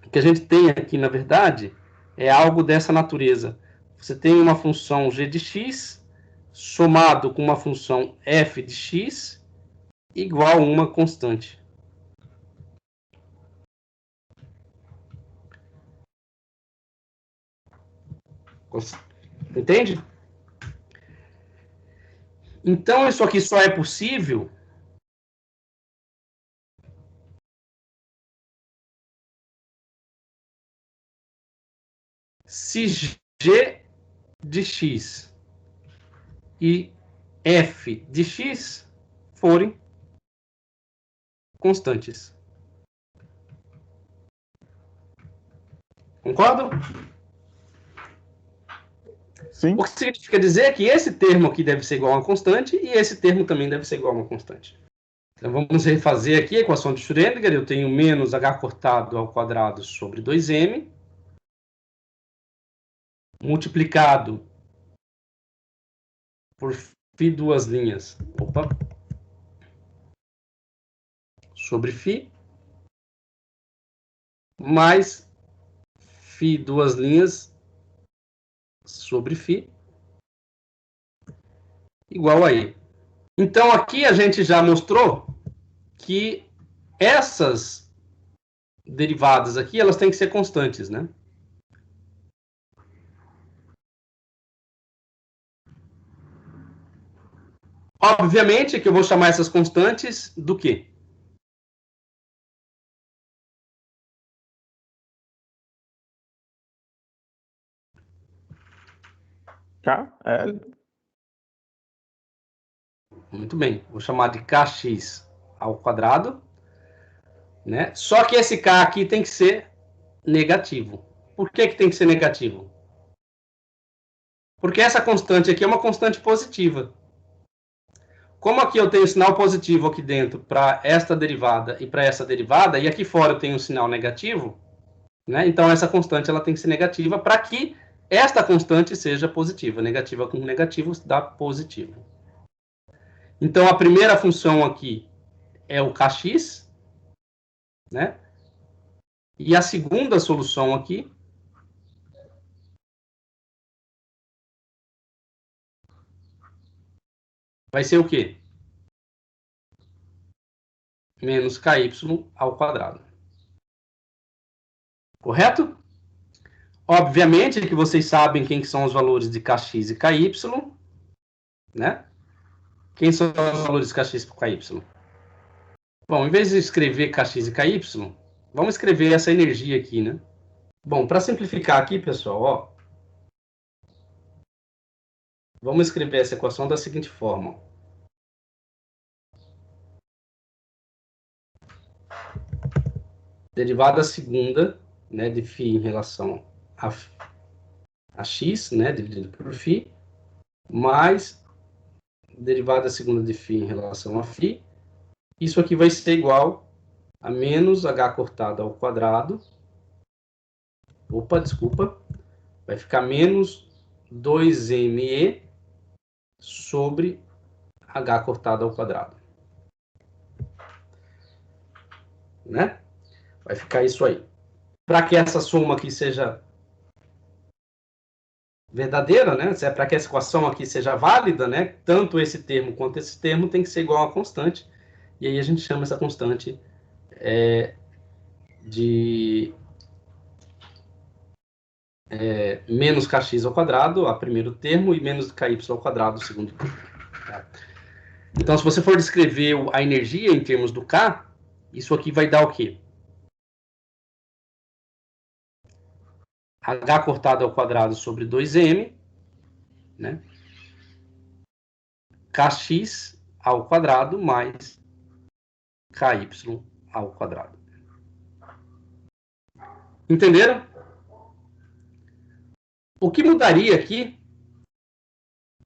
O que a gente tem aqui, na verdade, é algo dessa natureza. Você tem uma função g de x somado com uma função f de x igual a uma constante. Entende? Então, isso aqui só é possível se g de x e f de x forem constantes. Concordam? Sim. O que significa dizer que esse termo aqui deve ser igual a uma constante e esse termo também deve ser igual a uma constante. Então, vamos refazer aqui a equação de Schrödinger. Eu tenho menos h cortado ao quadrado sobre 2m, multiplicado por φ duas linhas, sobre φ, mais φ duas linhas sobre φ, igual a I. Então, aqui a gente já mostrou que essas derivadas aqui, elas têm que ser constantes, né? Obviamente que eu vou chamar essas constantes do quê? KL. Muito bem, vou chamar de kx ao quadrado, né? Só que esse k aqui tem que ser negativo. Por que tem que ser negativo? Porque essa constante aqui é uma constante positiva. Como aqui eu tenho sinal positivo aqui dentro para esta derivada e para essa derivada, e aqui fora eu tenho um sinal negativo, né? Então essa constante ela tem que ser negativa para que esta constante seja positiva. Negativa com negativo dá positivo. Então a primeira função aqui é o kx, né? E a segunda solução aqui vai ser o quê? Menos ky ao quadrado. Correto? Obviamente que vocês sabem quem são os valores de kx e ky, né? Quem são os valores de kx e ky? Bom, em vez de escrever kx e ky, vamos escrever essa energia aqui, né? Bom, para simplificar aqui, pessoal, ó, vamos escrever essa equação da seguinte forma. Derivada segunda, né, de φ em relação a x, né, dividido por φ, mais derivada segunda de φ em relação a φ. Isso aqui vai ser igual a menos h cortado ao quadrado. Opa, desculpa. Vai ficar menos 2me sobre h cortado ao quadrado. Né? Vai ficar isso aí. Para que essa soma aqui seja verdadeira, né? Para que essa equação aqui seja válida, né? Tanto esse termo quanto esse termo tem que ser igual a constante. E aí a gente chama essa constante de menos kx ao quadrado, a primeiro termo, e menos ky ao quadrado, o segundo termo. Tá? Então, se você for descrever a energia em termos do K, isso aqui vai dar o quê? H cortado ao quadrado sobre 2m, né? Kx ao quadrado mais ky ao quadrado. Entenderam? O que mudaria aqui,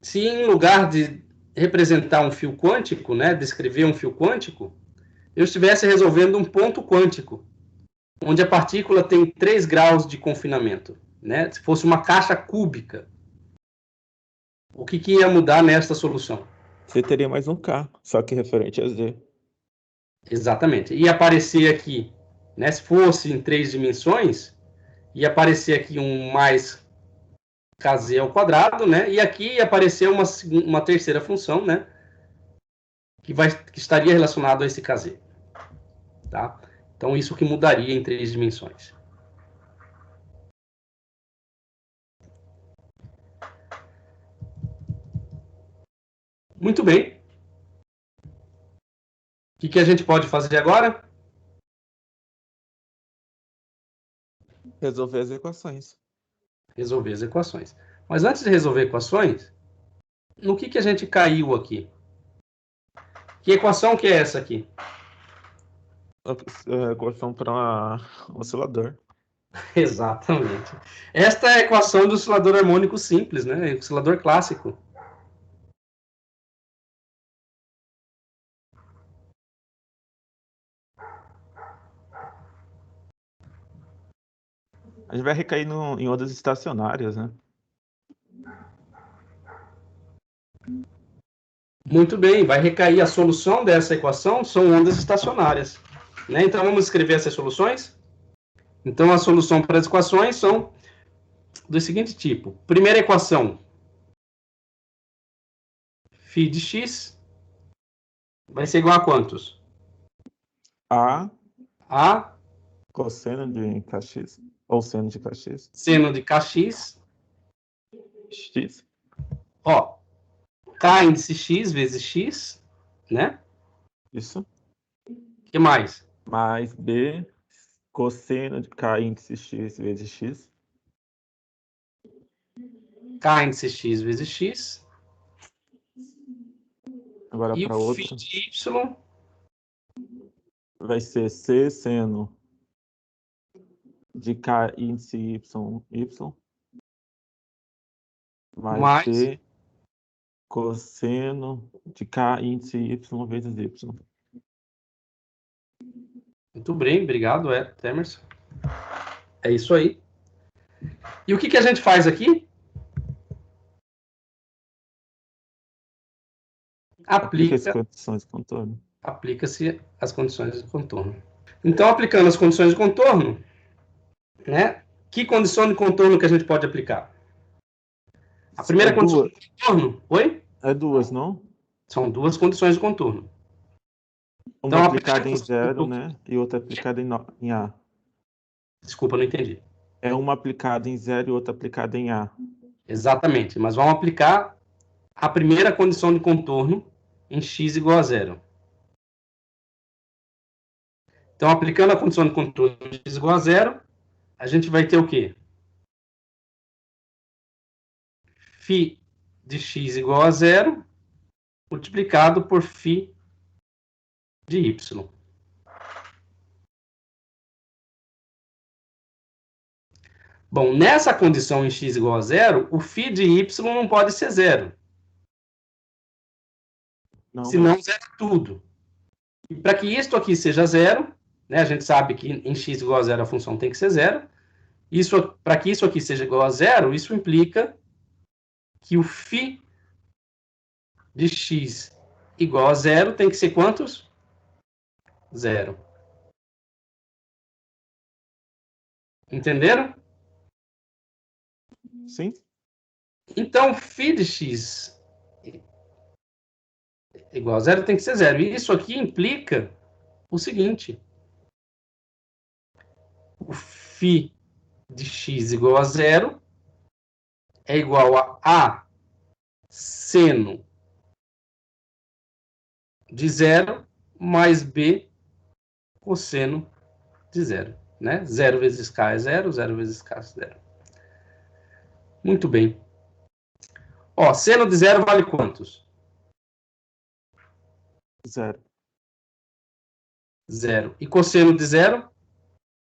se em lugar de representar um fio quântico, né, descrever um fio quântico, eu estivesse resolvendo um ponto quântico, onde a partícula tem 3 graus de confinamento, né? Se fosse uma caixa cúbica, o que ia mudar nesta solução? Você teria mais um K, só que referente a Z. Exatamente. Ia aparecer aqui, né? Se fosse em 3 dimensões, ia aparecer aqui um mais kz ao quadrado, né? E aqui ia aparecer uma terceira função, né? Que estaria relacionado a esse kz. Tá? Então, isso que mudaria em 3 dimensões. Muito bem. O que a gente pode fazer agora? Resolver as equações. Resolver as equações. Mas antes de resolver equações, no que a gente caiu aqui? Que equação que é essa aqui? Equação para oscilador. Exatamente. Esta é a equação do oscilador harmônico simples, né? Oscilador clássico. A gente vai recair em ondas estacionárias, né? Muito bem, vai recair a solução dessa equação, são ondas estacionárias. Né? Então, vamos escrever essas soluções? Então, a solução para as equações são do seguinte tipo. Primeira equação, φ de x vai ser igual a quantos? A A cosseno de kx, ou seno de kx, seno de kx, x, ó, k índice x vezes x, né? isso, O que mais? mais B cosseno de k índice x vezes x, K índice x vezes x. agora E o para φ outra, de y vai ser C seno de k índice y, mais mais. C cosseno de k índice y vezes y. Muito bem, obrigado, Emerson. É isso aí. E o que a gente faz aqui? Aplica as condições de contorno. Aplica-se as condições de contorno. Então, aplicando as condições de contorno, né? Que condição de contorno que a gente pode aplicar? A primeira condição de contorno, oi? É duas, não? São duas condições de contorno. Uma Então, aplicada em zero, né? E outra aplicada em A. Desculpa, não entendi. É uma aplicada em zero e outra aplicada em A. Exatamente, mas vamos aplicar a primeira condição de contorno em x igual a zero. Então, aplicando a condição de contorno em x igual a zero, a gente vai ter o quê? Φ de x igual a zero, multiplicado por φ de y. Bom, nessa condição em x igual a zero, o φ de y não pode ser zero. Não Senão mesmo. zera tudo. E para que isto aqui seja zero, né, a gente sabe que em x igual a zero a função tem que ser zero. Para que isso aqui seja igual a zero, isso implica que o φ de x igual a zero tem que ser quantos? Zero. Entenderam? Sim? Então, φ de x igual a zero tem que ser zero. E isso aqui implica o seguinte. O φ de x igual a zero é igual a A seno de zero mais B cosseno de zero. Né? Zero vezes K é zero, zero vezes K é zero. Muito bem. Ó, seno de zero vale quantos? Zero. Zero. E cosseno de zero?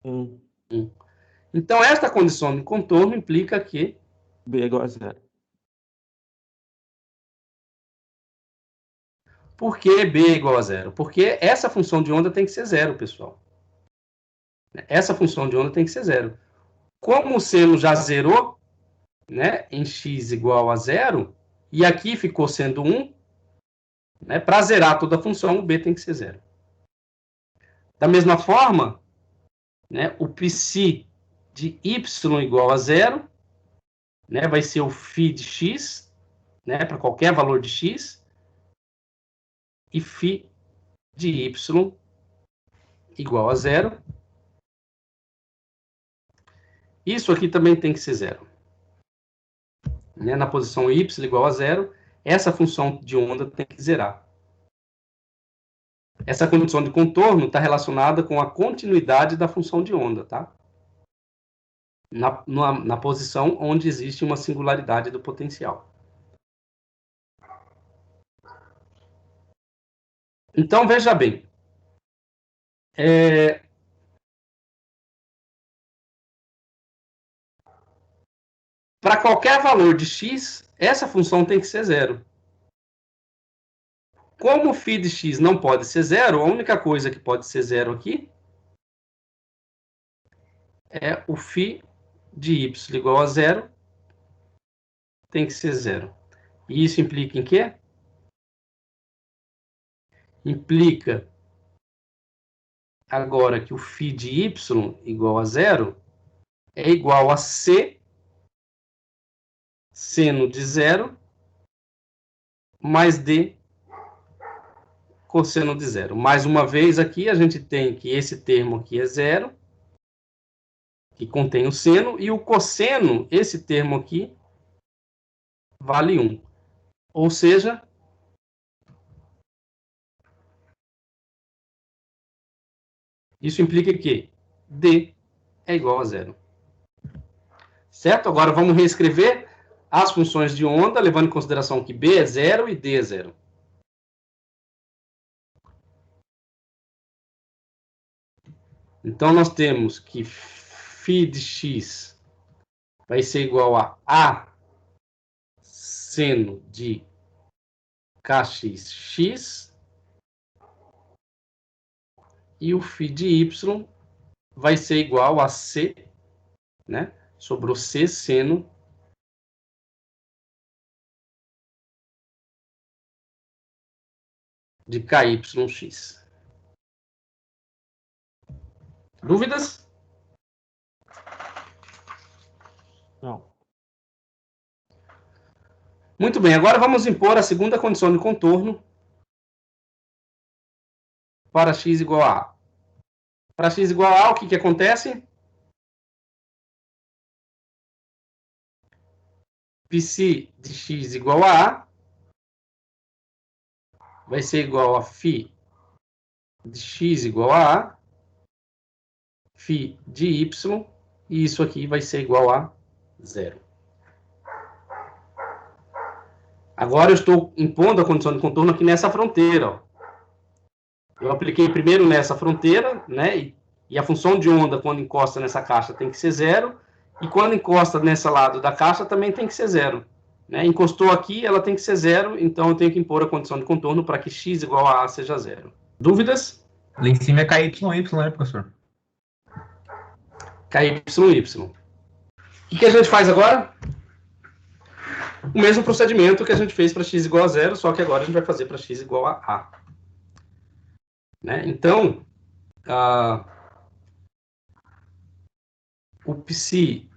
1. 1. Então, esta condição de contorno implica que B é igual a zero. Por que B é igual a zero? Porque essa função de onda tem que ser zero, pessoal. Essa função de onda tem que ser zero. Como o seno já zerou, né, em x igual a zero, e aqui ficou sendo 1, né, para zerar toda a função, o B tem que ser zero. Da mesma forma, né, o psi de y igual a zero, né, vai ser o φ de x, né, para qualquer valor de x, e φ de y igual a zero. Isso aqui também tem que ser zero. Né, na posição y igual a zero, essa função de onda tem que zerar. Essa condição de contorno está relacionada com a continuidade da função de onda, tá? Na posição onde existe uma singularidade do potencial. Então, veja bem. Para qualquer valor de x, essa função tem que ser zero. Como o φ de x não pode ser zero, a única coisa que pode ser zero aqui é o φ de y igual a zero, tem que ser zero. E isso implica em quê? Implica agora que o φ de y igual a zero é igual a c seno de zero mais d cosseno de zero. Mais uma vez aqui, a gente tem que esse termo aqui é zero, que contém o seno, e o cosseno, esse termo aqui, vale 1. Ou seja, isso implica que d é igual a zero. Certo? Agora vamos reescrever as funções de onda, levando em consideração que b é zero e d é zero. Então, nós temos que φ de x vai ser igual a seno de kxx, e o φ de y vai ser igual a c, né? Sobrou c seno de kyx. Dúvidas? Não. Muito bem, agora vamos impor a segunda condição de contorno para x igual a A. Para x igual a A, o que acontece? Psi de x igual a A vai ser igual a φ de x igual a A, φ de y, e isso aqui vai ser igual a 0. Agora eu estou impondo a condição de contorno aqui nessa fronteira. Ó. Eu apliquei primeiro nessa fronteira, né? E a função de onda, quando encosta nessa caixa, tem que ser 0. E quando encosta nesse lado da caixa, também tem que ser 0. Né? Encostou aqui, ela tem que ser 0. Então, eu tenho que impor a condição de contorno para que x igual a A seja 0. Dúvidas? Ali em cima é KYY, né, professor? KYY. O que a gente faz agora? O mesmo procedimento que a gente fez para x igual a 0, só que agora a gente vai fazer para x igual a A. Né? Então, o psi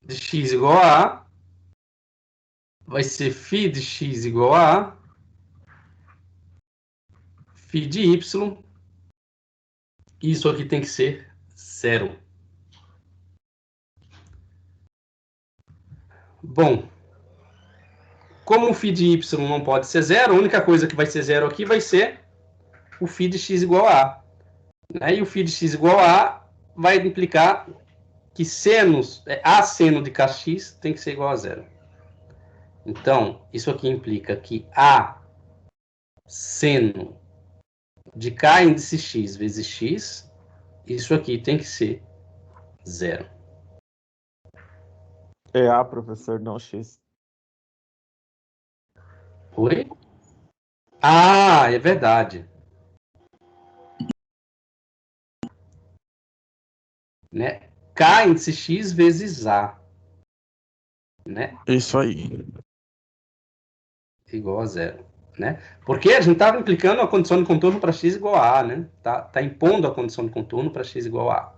de x igual a A vai ser φ de x igual a A, φ de y, e isso aqui tem que ser 0. Bom, como o φ de y não pode ser 0, a única coisa que vai ser 0 aqui vai ser o φ de x igual a A. Né? E o φ de x igual a A vai implicar que A seno de kx tem que ser igual a 0. Então, isso aqui implica que A seno de k índice x vezes x, isso aqui tem que ser 0. É A, professor, não X. Oi? Ah, é verdade. Né? K índice x vezes A. Né? Isso aí. Igual a 0. Né? Porque a gente estava implicando a condição de contorno para x igual a A. Né? Tá impondo a condição de contorno para x igual a A.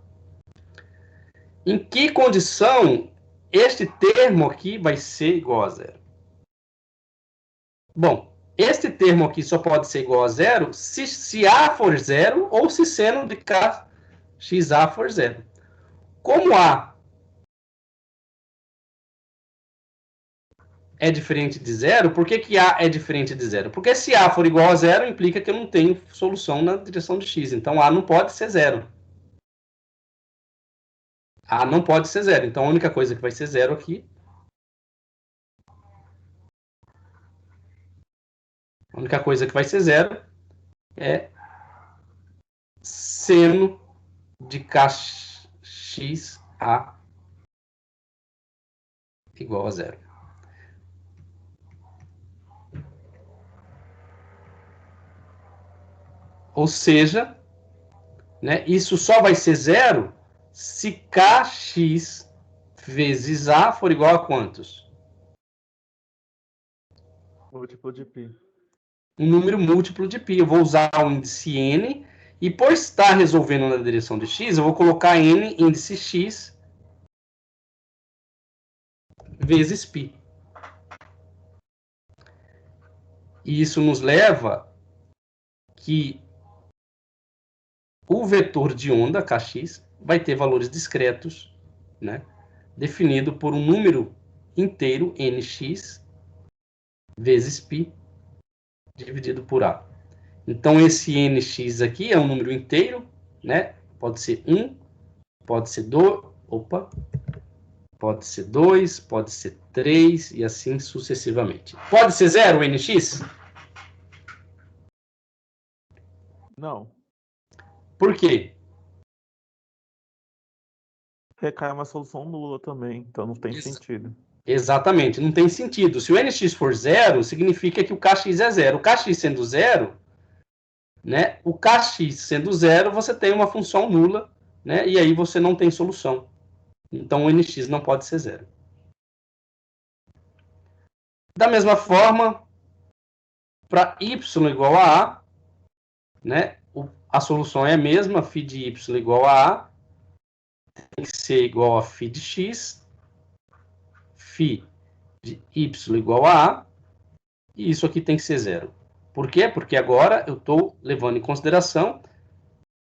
Em que condição este termo aqui vai ser igual a 0? Bom, este termo aqui só pode ser igual a 0 se A for 0 ou se seno de kxa for 0. Como A é diferente de 0, por que A é diferente de 0? Porque se A for igual a 0, implica que eu não tenho solução na direção de x. Então, A não pode ser 0. A não pode ser 0. Então, a única coisa que vai ser 0 aqui... A única coisa que vai ser 0 é seno de kxa igual a 0. Ou seja, né, isso só vai ser 0 se kx vezes A for igual a quantos? Múltiplo de π. Um número múltiplo de π. Eu vou usar o índice n, e por estar resolvendo na direção de x, eu vou colocar n índice x vezes π. E isso nos leva que o vetor de onda, kx, vai ter valores discretos, né, definido por um número inteiro, nx, vezes π, dividido por A. Então, esse nx aqui é um número inteiro, né? Pode ser 1, pode ser 2, pode ser 2, pode ser 3 e assim sucessivamente. Pode ser 0 o nx? Não. Por quê? Recai uma solução nula também, então não tem sentido. Exatamente, não tem sentido. Se o nx for 0, significa que o kx é 0. O kx sendo 0, né? O kx sendo 0, você tem uma função nula, né? E aí você não tem solução. Então o nx não pode ser 0. Da mesma forma, para y igual a A, né? a solução é a mesma, φ de y igual a A, tem que ser igual a φ de x, φ de y igual a A, e isso aqui tem que ser zero. Por quê? Porque agora eu estou levando em consideração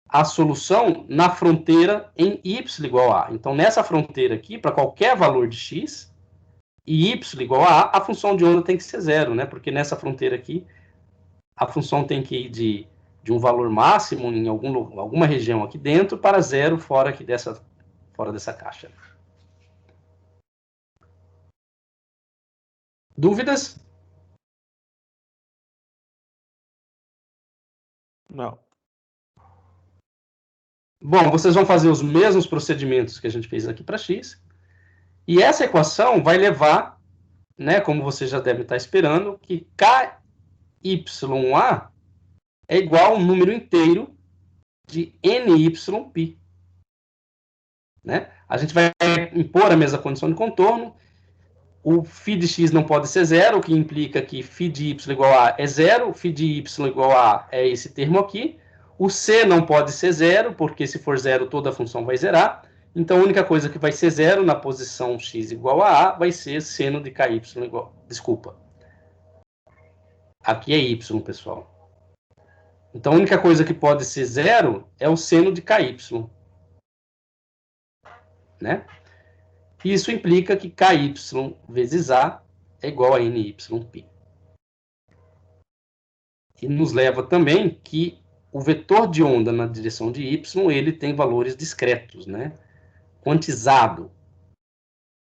a solução na fronteira em y igual a A. Então, nessa fronteira aqui, para qualquer valor de x, e y igual a A, a função de onda tem que ser zero, né? Porque nessa fronteira aqui, a função tem que ir de um valor máximo em alguma região aqui dentro para zero fora dessa caixa. Dúvidas? Não. Bom, vocês vão fazer os mesmos procedimentos que a gente fez aqui para x. E essa equação vai levar, né, como você já deve estar esperando, que KYA é igual a um número inteiro de NYΠ. Né? A gente vai impor a mesma condição de contorno. O φ de x não pode ser zero, o que implica que φ de y igual a A é zero, φ de y igual a A é esse termo aqui. O c não pode ser zero, porque se for zero, toda a função vai zerar. Então, a única coisa que vai ser zero na posição x igual a A vai ser seno de ky igual... Desculpa. Aqui é y, pessoal. Então, a única coisa que pode ser zero é o seno de ky. Né? Isso implica que ky vezes A é igual a NYΠ. E nos leva também que o vetor de onda na direção de y, ele tem valores discretos, né? Quantizado.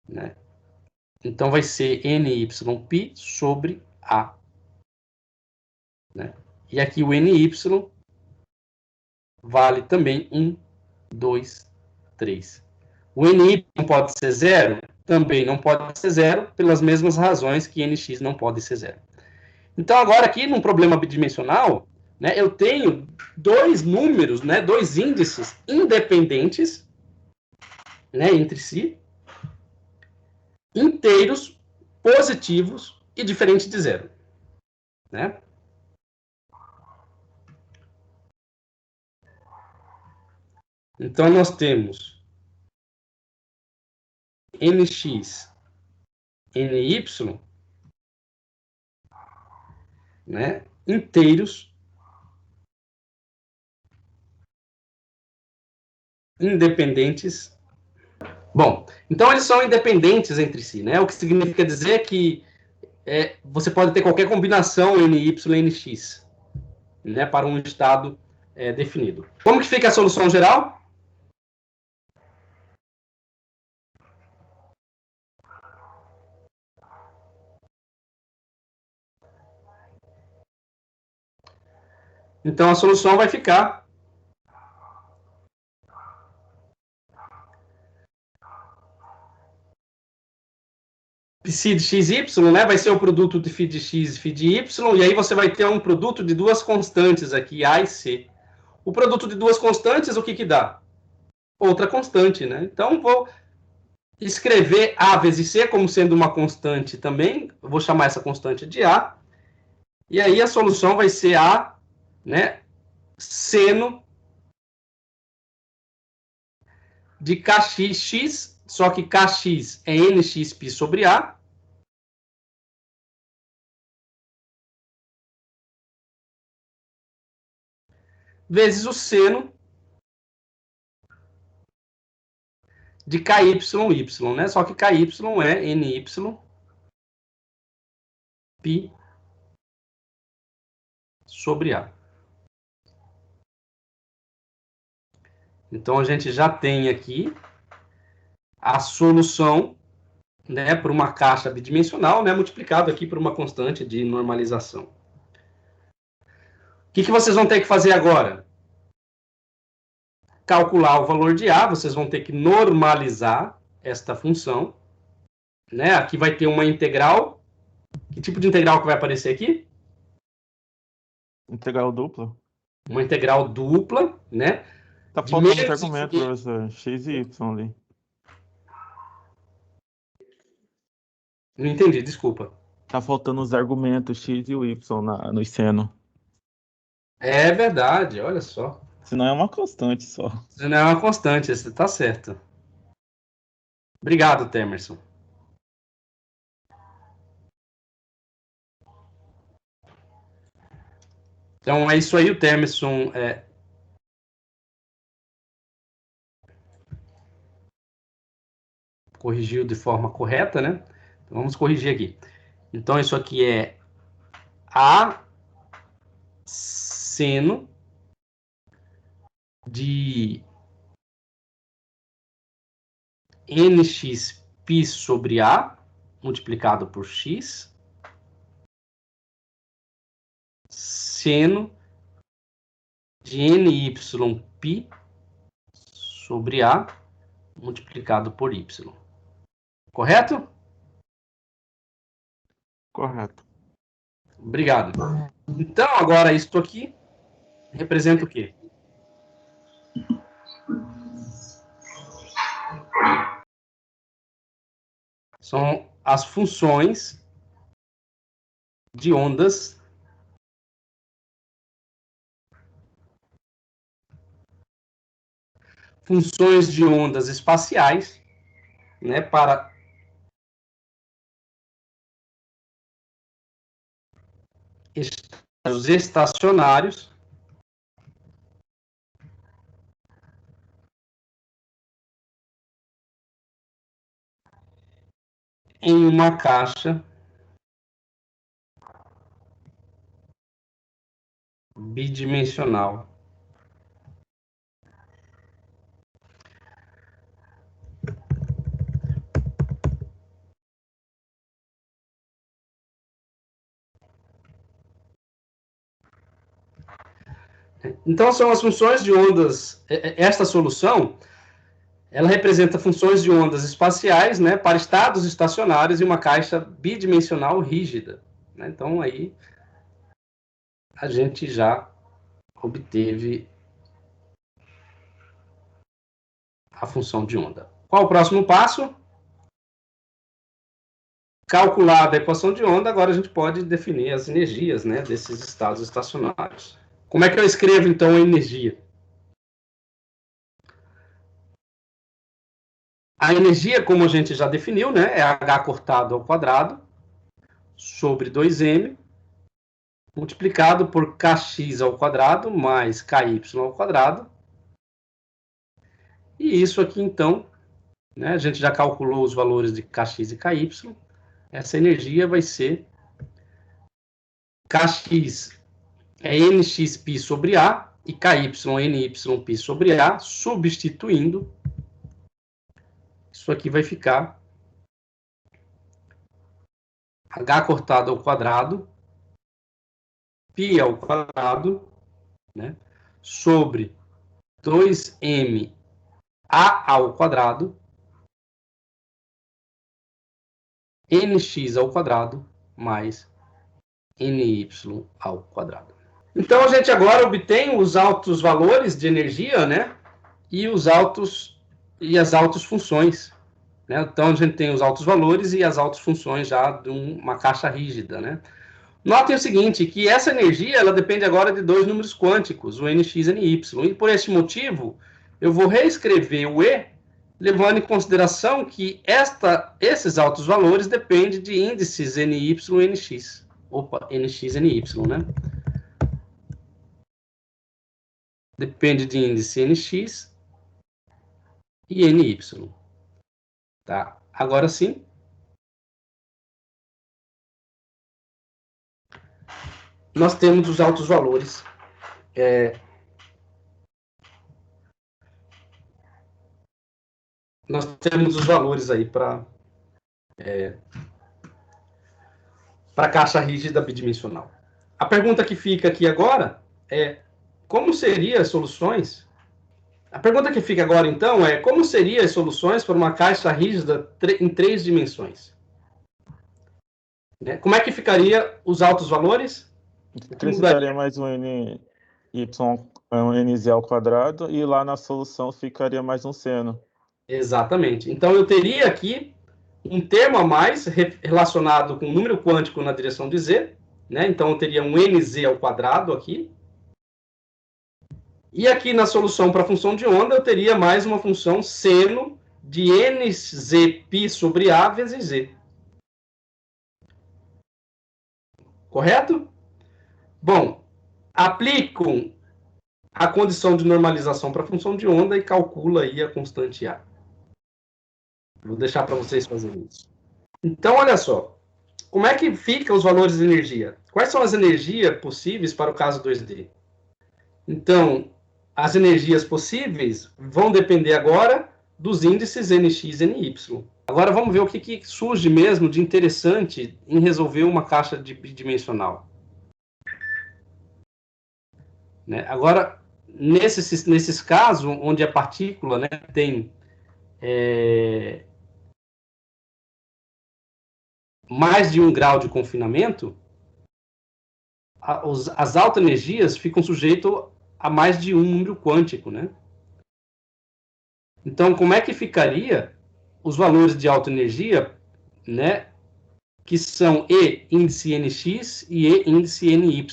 Né? Então, vai ser NYΠ sobre A. Né? E aqui o NY vale também 1, 2, 3. O NY não pode ser zero? Também não pode ser zero, pelas mesmas razões que NX não pode ser zero. Então, agora aqui, num problema bidimensional, né, eu tenho dois números, né, dois índices independentes, né, entre si, inteiros, positivos e diferentes de zero. Né? Então, nós temos NX, NY, né, inteiros, independentes. Bom, então eles são independentes entre si, né? O que significa dizer que você pode ter qualquer combinação NY e NX, né, para um estado definido. Como que fica a solução geral? Então, a solução vai ficar psi de xy, né, vai ser o produto de φ de x e φ de y, e aí você vai ter um produto de duas constantes aqui, A e C. O produto de duas constantes, o que que dá? Outra constante, né? Então, vou escrever A vezes C como sendo uma constante também, eu vou chamar essa constante de A, e aí a solução vai ser A, né, seno de kx, só que kx é nxπ sobre A, vezes o seno de KYY, né? Só que KY é NYΠ sobre A. Então, a gente já tem aqui a solução, né, para uma caixa bidimensional, né, multiplicado aqui por uma constante de normalização. O que vocês vão ter que fazer agora? Calcular o valor de A, vocês vão ter que normalizar esta função. Né? Aqui vai ter uma integral. Que tipo de integral que vai aparecer aqui? Integral dupla. Uma integral dupla, né? Tá faltando esse argumento, professor. X e Y ali. Não entendi, desculpa. Tá faltando os argumentos X e o Y no seno. É verdade, olha só. Senão é uma constante só. Isso não é uma constante, você está certo. Obrigado, Temerson. Então, é isso aí, o Temerson corrigiu de forma correta, né? Então, vamos corrigir aqui. Então, isso aqui é A seno de nx π sobre A multiplicado por x, seno de ny π sobre A multiplicado por y. Correto? Correto. Obrigado. Então, agora, isto aqui representa o quê? São as funções de ondas espaciais, né, para estágios estacionários em uma caixa bidimensional. Então, são as funções de ondas. Esta solução, ela representa funções de ondas espaciais, né, para estados estacionários em uma caixa bidimensional rígida, né? Então, aí a gente já obteve a função de onda. Qual o próximo passo? Calculada a equação de onda, agora a gente pode definir as energias, né, desses estados estacionários. Como é que eu escrevo, então, a energia? A energia, como a gente já definiu, né, é H cortado ao quadrado sobre 2m multiplicado por kx ao quadrado mais ky ao quadrado. E isso aqui, então, né, a gente já calculou os valores de kx e ky. Essa energia vai ser kx é nx π sobre A e ky ny π sobre A, substituindo. Isso aqui vai ficar H cortado ao quadrado, π ao quadrado, né, sobre 2m A ao quadrado, nx ao quadrado, mais ny ao quadrado. Então, a gente agora obtém os altos valores de energia, né, e as altas funções. Né? Então, a gente tem os altos valores e as altas funções já de uma caixa rígida, né? Notem o seguinte, que essa energia ela depende agora de dois números quânticos, o nx e ny. E por esse motivo, eu vou reescrever o E, levando em consideração que esses altos valores dependem de índices ny e nx. Opa, nx e ny, né? Depende de índice nx e ny. Tá? Agora sim. Nós temos os altos valores. Nós temos os valores aí para a caixa rígida bidimensional. A pergunta que fica aqui agora é como seriam as soluções? A pergunta que fica agora, então, é como seriam as soluções para uma caixa rígida em 3 dimensões? Como é que ficaria os altos valores? Acrescentaria mais um ny, um nz ao quadrado, e lá na solução ficaria mais um seno. Exatamente. Então, eu teria aqui um termo a mais relacionado com o número quântico na direção de z, né? Então, eu teria um nz ao quadrado aqui, E aqui na solução para a função de onda, eu teria mais uma função seno de nzπ sobre A vezes Z. Correto? Bom, aplicam a condição de normalização para a função de onda e calcula aí a constante A. Vou deixar para vocês fazerem isso. Então, olha só. Como é que ficam os valores de energia? Quais são as energias possíveis para o caso 2D? Então, as energias possíveis vão depender agora dos índices NX e NY. Agora vamos ver o que surge mesmo de interessante em resolver uma caixa bidimensional. Né? Agora, nesses casos, onde a partícula, né, tem mais de 1 grau de confinamento, as altas energias ficam sujeitas a mais de um número quântico, né? Então, como é que ficaria os valores de alta energia, né, que são E índice NX e E índice NY?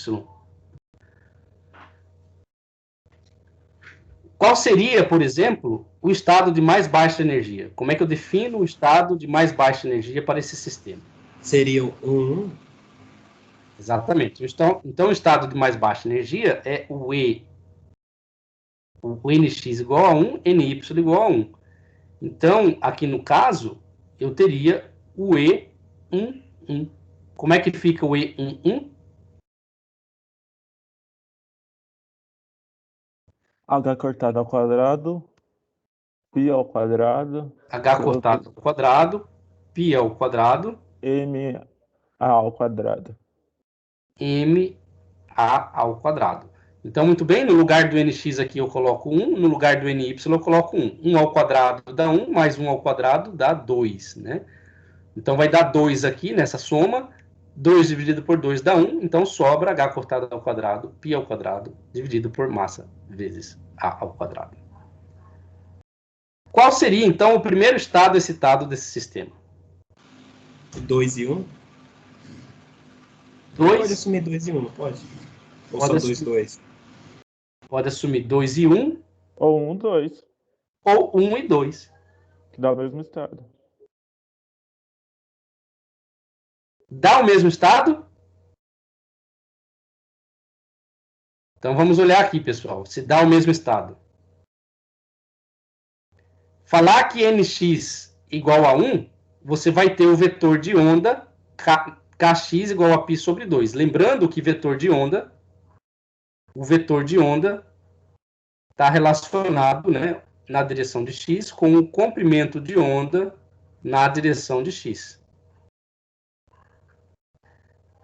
Qual seria, por exemplo, o estado de mais baixa energia? Como é que eu defino o estado de mais baixa energia para esse sistema? Seria o 1. Exatamente. Então, o estado de mais baixa energia é o NX igual a 1, NY igual a 1. Então, aqui no caso, eu teria o E11. Como é que fica o E11? H cortado ao quadrado, π ao quadrado, H cortado ao quadrado, π ao quadrado, m a ao quadrado. m a ao quadrado. Então, muito bem, no lugar do nx aqui eu coloco 1, no lugar do ny eu coloco 1. 1 ao quadrado dá 1, mais 1 ao quadrado dá 2, né? Então, vai dar 2 aqui nessa soma, 2 dividido por 2 dá 1, então sobra h cortado ao quadrado, π ao quadrado, dividido por massa vezes a ao quadrado. Qual seria, então, o primeiro estado excitado desse sistema? 2 e 1. 2. Pode assumir 2 e 1, não pode? Ou Pode só 2 e assumir. 2? Pode assumir 2 e 1, Ou 1, 2, ou 1 e 2. que dá o mesmo estado. Dá o mesmo estado? Então, vamos olhar aqui, pessoal, se dá o mesmo estado. Falar que nx igual a 1, você vai ter o vetor de onda kx igual a π sobre 2. Lembrando que o vetor de onda está relacionado, né, na direção de x com o comprimento de onda na direção de x.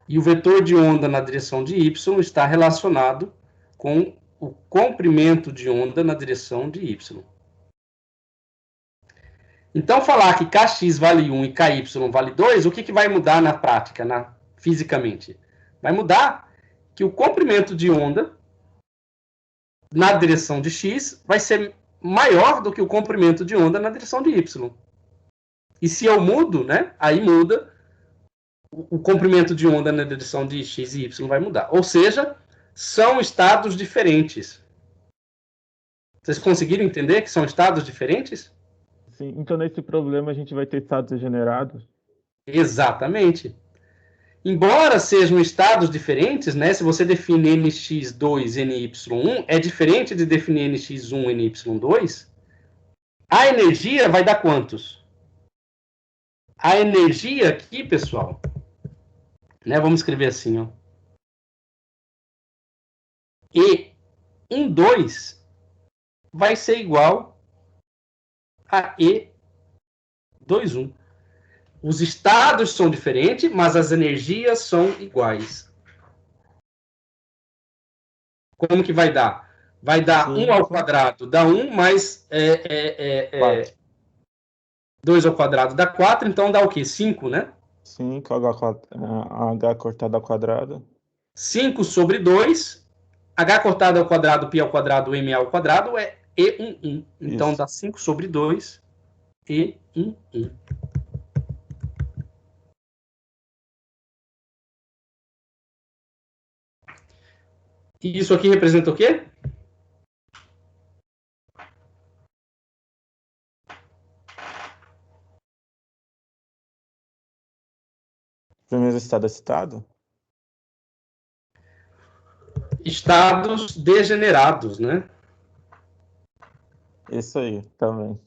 E o vetor de onda na direção de y está relacionado com o comprimento de onda na direção de y. Então, falar que kx vale 1 e ky vale 2, o que vai mudar na prática, fisicamente? Vai mudar que o comprimento de onda na direção de x vai ser maior do que o comprimento de onda na direção de y. E se eu mudo, né, aí muda, o comprimento de onda na direção de x e y vai mudar. Ou seja, são estados diferentes. Vocês conseguiram entender que são estados diferentes? Sim, então nesse problema a gente vai ter estados degenerados. Exatamente. Embora sejam estados diferentes, né, se você define nx2, ny1, é diferente de definir nx1, ny2, a energia vai dar quantos? A energia aqui, pessoal, né, vamos escrever assim, ó, E12 vai ser igual a E21. Os estados são diferentes, mas as energias são iguais. Como que vai dar? Vai dar 1 ao quadrado dá 1, mais 2 ao quadrado dá 4, então dá o quê? 5, né? 5, H cortado ao quadrado. 5 sobre 2, H cortado ao quadrado, π ao quadrado, m ao quadrado é E11. Então Isso. dá 5 sobre 2, E11. E isso aqui representa o quê? Primeiro estado é citado? Estados degenerados, né? Isso aí, também.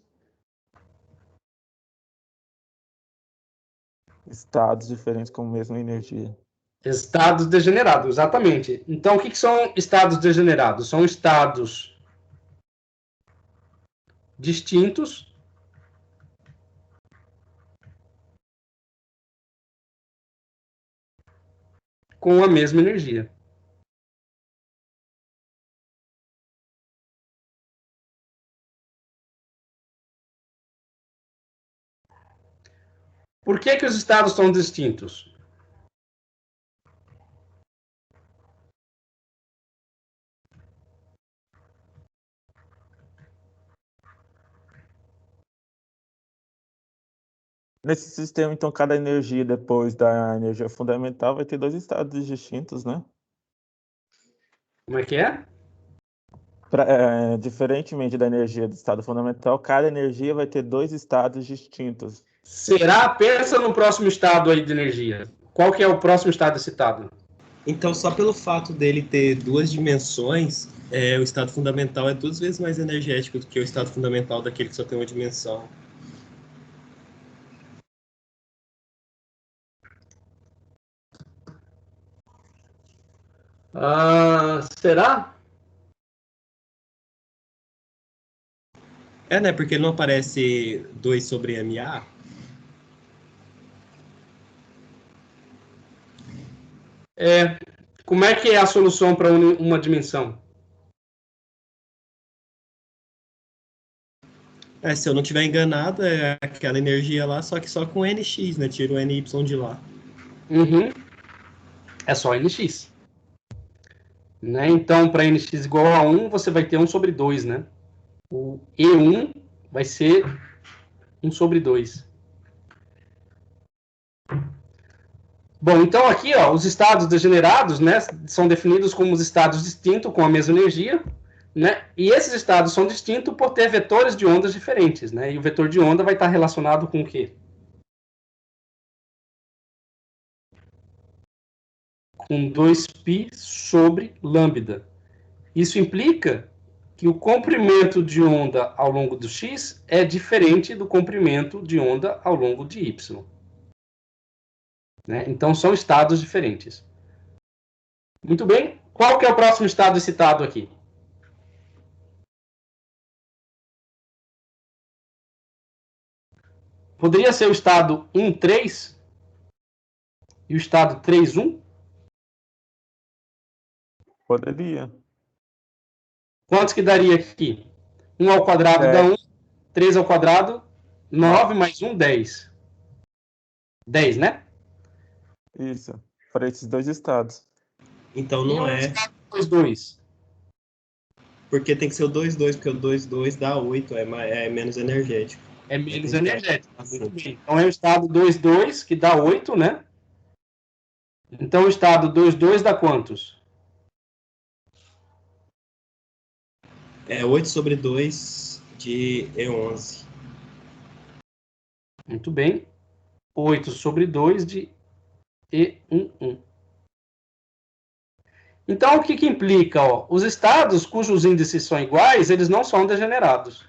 Estados diferentes com a mesma energia. Estados degenerados, exatamente. Então, o que são estados degenerados? São estados distintos com a mesma energia. Por que os estados são distintos? Nesse sistema, então, cada energia depois da energia fundamental vai ter dois estados distintos, né? Como é que é? Diferentemente da energia do estado fundamental, cada energia vai ter dois estados distintos. Será? Pensa no próximo estado aí de energia. Qual que é o próximo estado citado? Então, só pelo fato dele ter duas dimensões, o estado fundamental é 2 vezes mais energético do que o estado fundamental daquele que só tem uma dimensão. Será? Né? Porque não aparece 2 sobre MA. Como é que é a solução para uma dimensão? Se eu não estiver enganado, é aquela energia lá, só que só com NX, né? Tira o NY de lá. Uhum. É só NX. Né? Então, para NX igual a 1, você vai ter 1 sobre 2, né? O E1 vai ser 1 sobre 2. Bom, então aqui, ó, os estados degenerados, né, são definidos como os estados distintos com a mesma energia, né? E esses estados são distintos por ter vetores de ondas diferentes, né? E o vetor de onda vai estar relacionado com o quê? Com 2π sobre lambda. Isso implica que o comprimento de onda ao longo do x é diferente do comprimento de onda ao longo de y. Né? Então, são estados diferentes. Muito bem. Qual que é o próximo estado citado aqui? Poderia ser o estado 1,3 e o estado 3,1? Poderia. Quantos que daria aqui? 1 ao quadrado dá 1, 3 ao quadrado, 9 mais 1, 10. 10, né? Isso, para esses dois estados. Então não e é. Estado 2,2? Porque tem que ser o 2,2, porque o 2,2 dá 8, é menos energético. É menos Tem que energético. estar assim. Muito bem. Então é o estado 2,2 que dá 8, né? Então o estado 2,2 dá quantos? 8 sobre 2 de E11. Muito bem. 8 sobre 2 de E11. Então, o que implica? Ó? Os estados cujos índices são iguais, eles não são degenerados.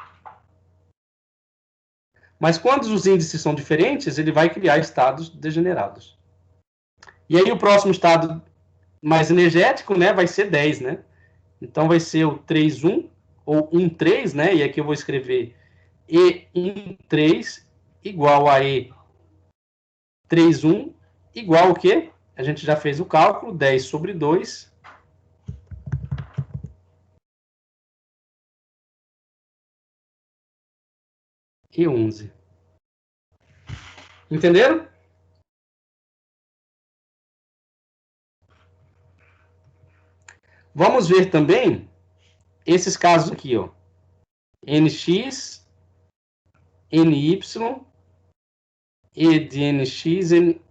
Mas quando os índices são diferentes, ele vai criar estados degenerados. E aí o próximo estado mais energético, né, vai ser 10, né? Então vai ser o 3,1 ou 1,3, né? E aqui eu vou escrever E1,3 igual a E3,1 igual o quê? A gente já fez o cálculo, 10 sobre 2 e 11. Entenderam? Vamos ver também esses casos aqui, ó. NX, NY, E de NX, NY.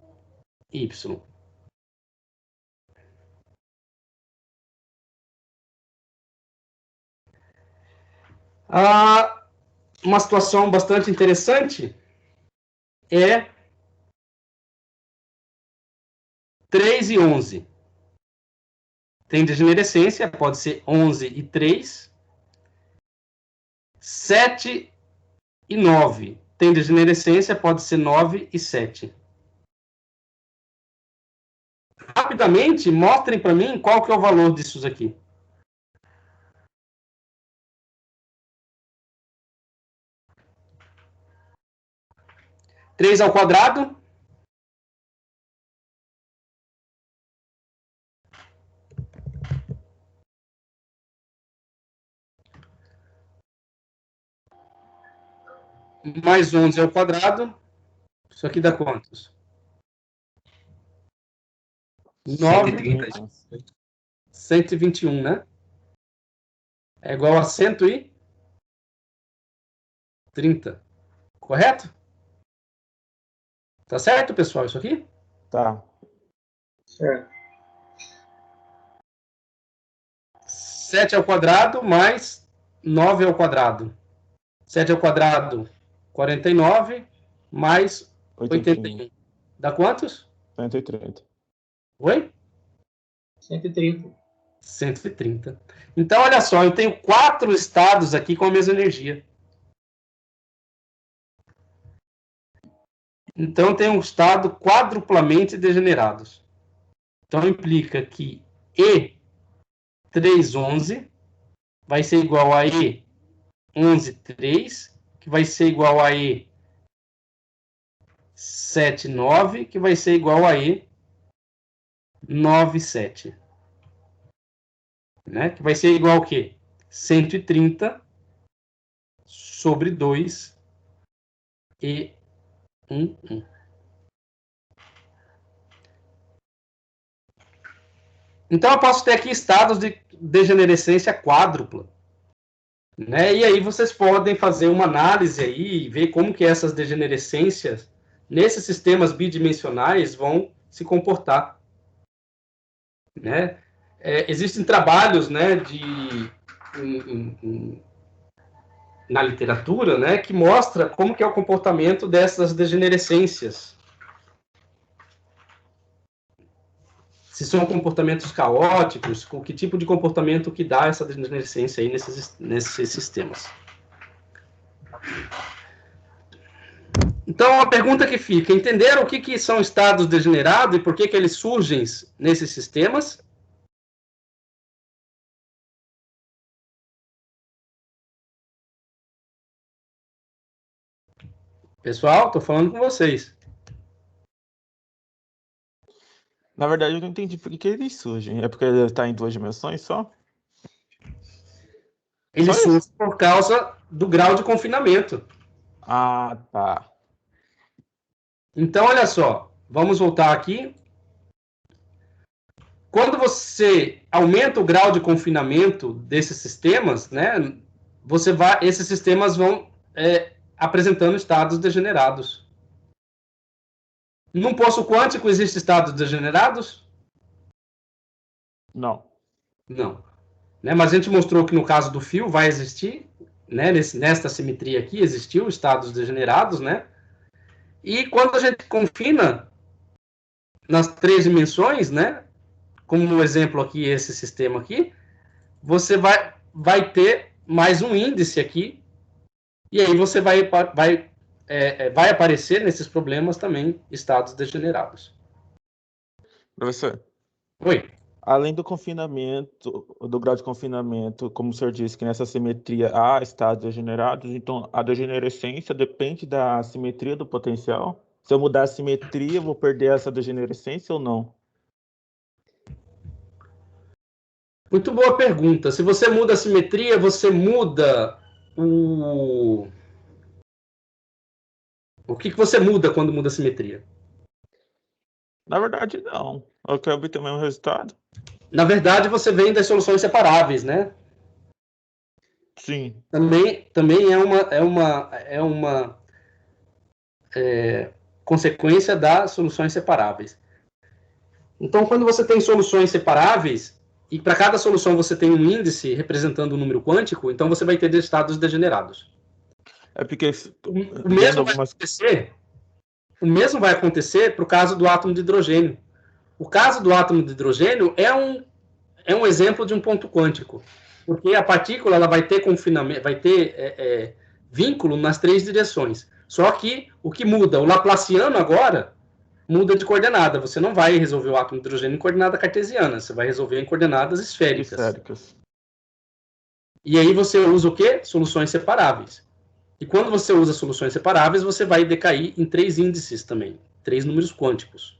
Uma situação bastante interessante é 3 e 11. Tem degenerescência, pode ser 11 e 3. 7 e 9. Tem degenerescência, pode ser 9 e 7. Rapidamente, mostrem para mim qual que é o valor disso aqui. 3 ao quadrado. Mais 11 ao quadrado. Isso aqui dá quantos? 9, 130. 121, né? É igual a 130. Correto? Tá certo, pessoal, isso aqui? Tá. Certo. 7 ao quadrado mais 9 ao quadrado. 7 ao quadrado, 49, mais 81. Dá quantos? 130. Oi? 130. 130. Então, olha só, eu tenho 4 estados aqui com a mesma energia. Então, tem um estado quadruplamente degenerados. Então, implica que E311 vai ser igual a E11,3, que vai ser igual a E7,9, que vai ser igual a E9,7. Né? Que vai ser igual ao quê? 130 sobre 2 e 1. Então, eu posso ter aqui estados de degenerescência quádrupla. Né? E aí vocês podem fazer uma análise aí e ver como que essas degenerescências nesses sistemas bidimensionais vão se comportar. Né? Existem trabalhos, né, na literatura, né, que mostra como que é o comportamento dessas degenerescências. Se são comportamentos caóticos, com que tipo de comportamento que dá essa degenerescência aí nesses sistemas. Então, a pergunta que fica, entenderam o que são estados degenerados e por que eles surgem nesses sistemas? Pessoal, estou falando com vocês. Na verdade, eu não entendi por que eles surgem. É porque ele está em 2 dimensões só? Eles Só surgem por causa do grau de confinamento. Ah, tá. Então, olha só, vamos voltar aqui. Quando você aumenta o grau de confinamento desses sistemas, né, esses sistemas vão apresentando estados degenerados. Num poço quântico existem estados degenerados? Não. Não. Né, mas a gente mostrou que no caso do fio vai existir, né, nesta simetria aqui, existiu estados degenerados, né? E quando a gente confina nas 3 dimensões, né, como no exemplo aqui, esse sistema aqui, você vai ter mais um índice aqui, e aí você vai aparecer nesses problemas também estados degenerados. Professor, Oi. além do confinamento, do grau de confinamento, como o senhor disse, que nessa simetria há estados degenerados, então a degenerescência depende da simetria do potencial? Se eu mudar a simetria, eu vou perder essa degenerescência ou não? Muito boa pergunta. Se você muda a simetria, você muda o que você muda quando muda a simetria? Na verdade, não. Eu quero obter o mesmo resultado? Na verdade, você vem das soluções separáveis, né? Sim. Também é uma consequência das soluções separáveis. Então, quando você tem soluções separáveis, e para cada solução você tem um índice representando um número quântico, então você vai ter estados degenerados. É porque... O mesmo vai acontecer para o caso do átomo de hidrogênio. O caso do átomo de hidrogênio é um exemplo de um ponto quântico, porque a partícula ela vai ter confinamento, vai ter vínculo nas 3 direções. Só que o que muda, o Laplaciano agora muda de coordenada. Você não vai resolver o átomo de hidrogênio em coordenada cartesiana, você vai resolver em coordenadas esféricas. E aí você usa o quê? Soluções separáveis. E quando você usa soluções separáveis, você vai decair em 3 índices também, 3 números quânticos.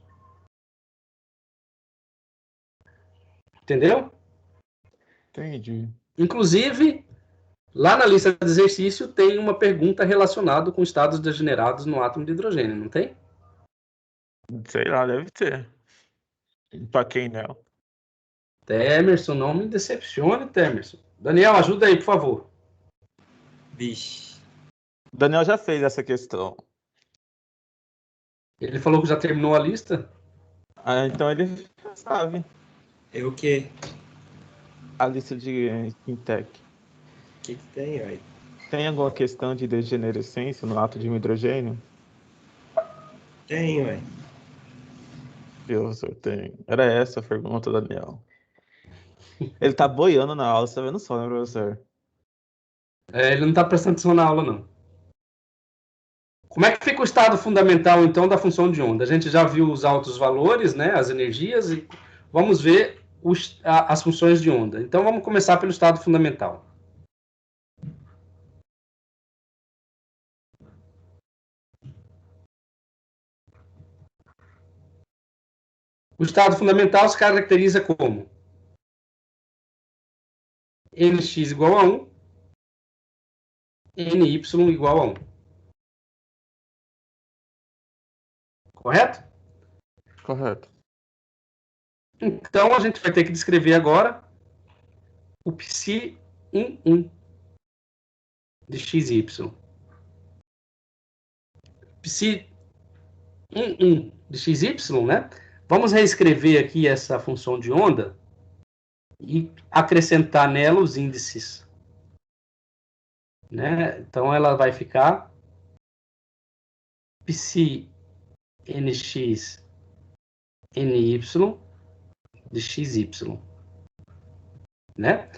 Entendeu? Entendi. Inclusive, lá na lista de exercício tem uma pergunta relacionada com estados degenerados no átomo de hidrogênio, não tem? Sei lá, deve ter. Empaquei nela. Temerson, não me decepcione, Temerson. Daniel, ajuda aí, por favor. Vixe. O Daniel já fez essa questão. Ele falou que já terminou a lista? Ah, então ele já sabe Eu o quê? a lista de Fintech. O que tem aí? Tem alguma questão de degenerescência no átomo de hidrogênio? Tem, ué. Professor, tem. Era essa a pergunta, Daniel. Ele tá boiando na aula, você tá vendo só, né, professor? Ele não está prestando atenção na aula, não. Como é que fica o estado fundamental, então, da função de onda? A gente já viu os altos valores, né, as energias, e vamos ver as funções de onda. Então, vamos começar pelo estado fundamental. O estado fundamental se caracteriza como nx igual a 1, ny igual a 1. Correto? Correto. Então, a gente vai ter que descrever agora o psi11 de xy. Psi11 de xy, né? Vamos reescrever aqui essa função de onda e acrescentar nela os índices. Né? Então, ela vai ficar psi nx ny de xy. Né?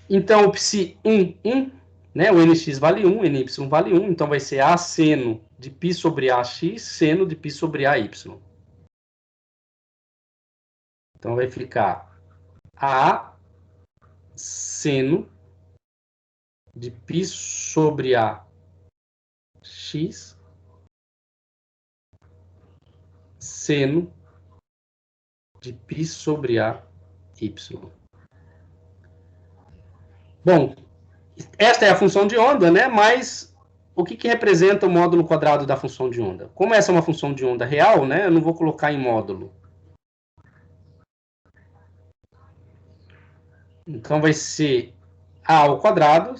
Então, o psi11, né? O nx vale 1, ny vale 1, então vai ser a seno de π sobre ax, seno de π sobre ay. Então, vai ficar a seno de π sobre a x seno de π sobre a y. Bom, esta é a função de onda, né? Mas o que representa o módulo quadrado da função de onda? Como essa é uma função de onda real, né? Eu não vou colocar em módulo. Então, vai ser a ao quadrado,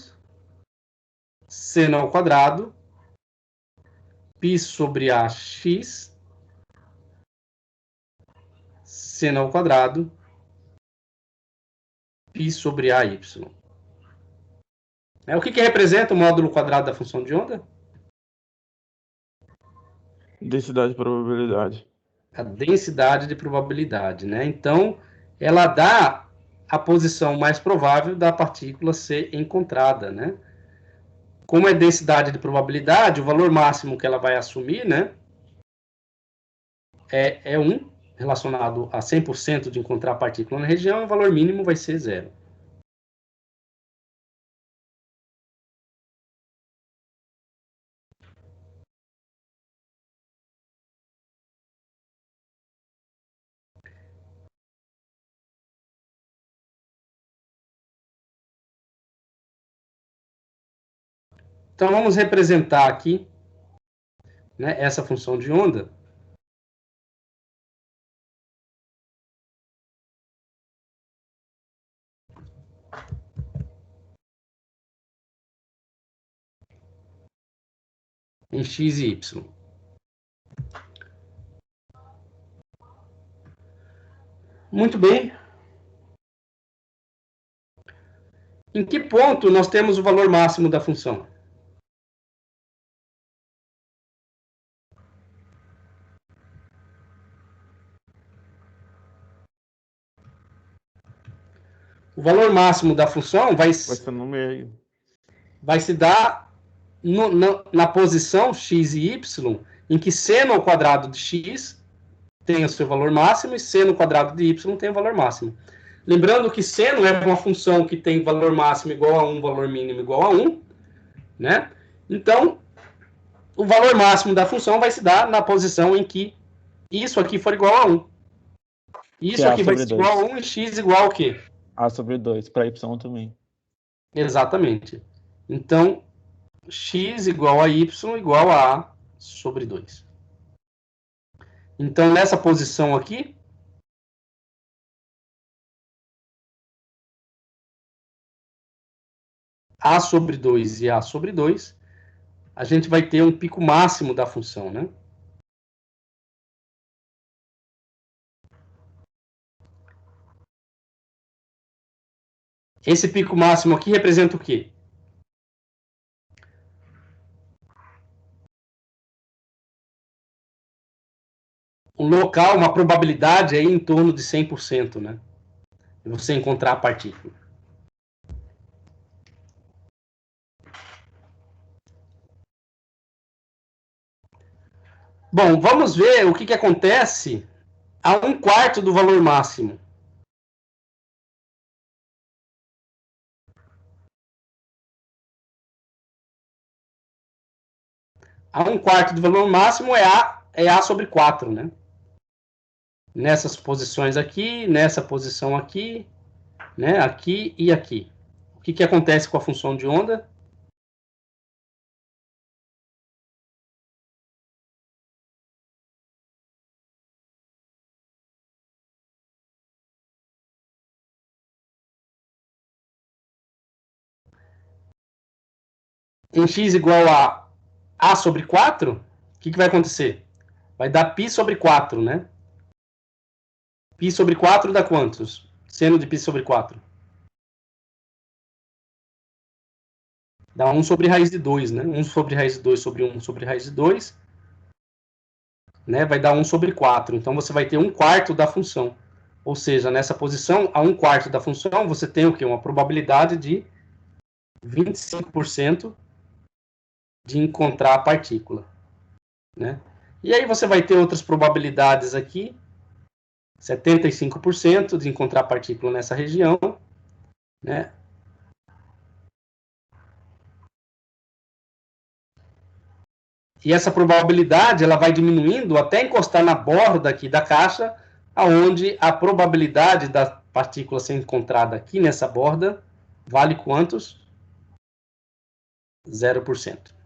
seno ao quadrado, π sobre ax, seno ao quadrado, π sobre ay. O que representa o módulo quadrado da função de onda? Densidade de probabilidade. A densidade de probabilidade, né? Então, ela dá a posição mais provável da partícula ser encontrada, né? Como é densidade de probabilidade, o valor máximo que ela vai assumir, né, é 1, relacionado a 100% de encontrar a partícula na região, e o valor mínimo vai ser 0. Então, vamos representar aqui, né, essa função de onda. Em x e y. Muito bem. Em que ponto nós temos o valor máximo da função? O valor máximo da função Vai ser no meio. vai se dar na posição x e y, em que seno ao quadrado de x tem o seu valor máximo e seno ao quadrado de y tem o valor máximo. Lembrando que seno é uma função que tem valor máximo igual a 1, valor mínimo igual a 1, né? Então, o valor máximo da função vai se dar na posição em que isso aqui for igual a 1. Isso aqui vai ser igual a 1 e x igual ao quê? A sobre 2, para y também. Exatamente. Então, x igual a y igual a A sobre 2. Então, nessa posição aqui, A sobre 2 e A sobre 2, a gente vai ter um pico máximo da função, né? Esse pico máximo aqui representa o quê? Um local, uma probabilidade aí em torno de 100%, né? De você encontrar a partícula. Bom, vamos ver o que acontece a 1/4 do valor máximo. A 1/4 do valor máximo é A sobre 4, né? Nessas posições aqui, nessa posição aqui, né? Aqui e aqui. O que acontece com a função de onda? Em x igual a A sobre 4, o que vai acontecer? Vai dar π sobre 4, né? Π sobre 4 dá quantos? Seno de π sobre 4. Dá 1 sobre raiz de 2, né? 1 sobre raiz de 2 sobre 1 sobre raiz de 2, né? Vai dar 1 sobre 4. Então, você vai ter 1/4 da função. Ou seja, nessa posição, a 1/4 da função, você tem o quê? Uma probabilidade de 25% de encontrar a partícula, né? E aí você vai ter outras probabilidades aqui, 75% de encontrar a partícula nessa região, né? E essa probabilidade ela vai diminuindo até encostar na borda aqui da caixa, aonde a probabilidade da partícula ser encontrada aqui nessa borda vale quantos? 0%.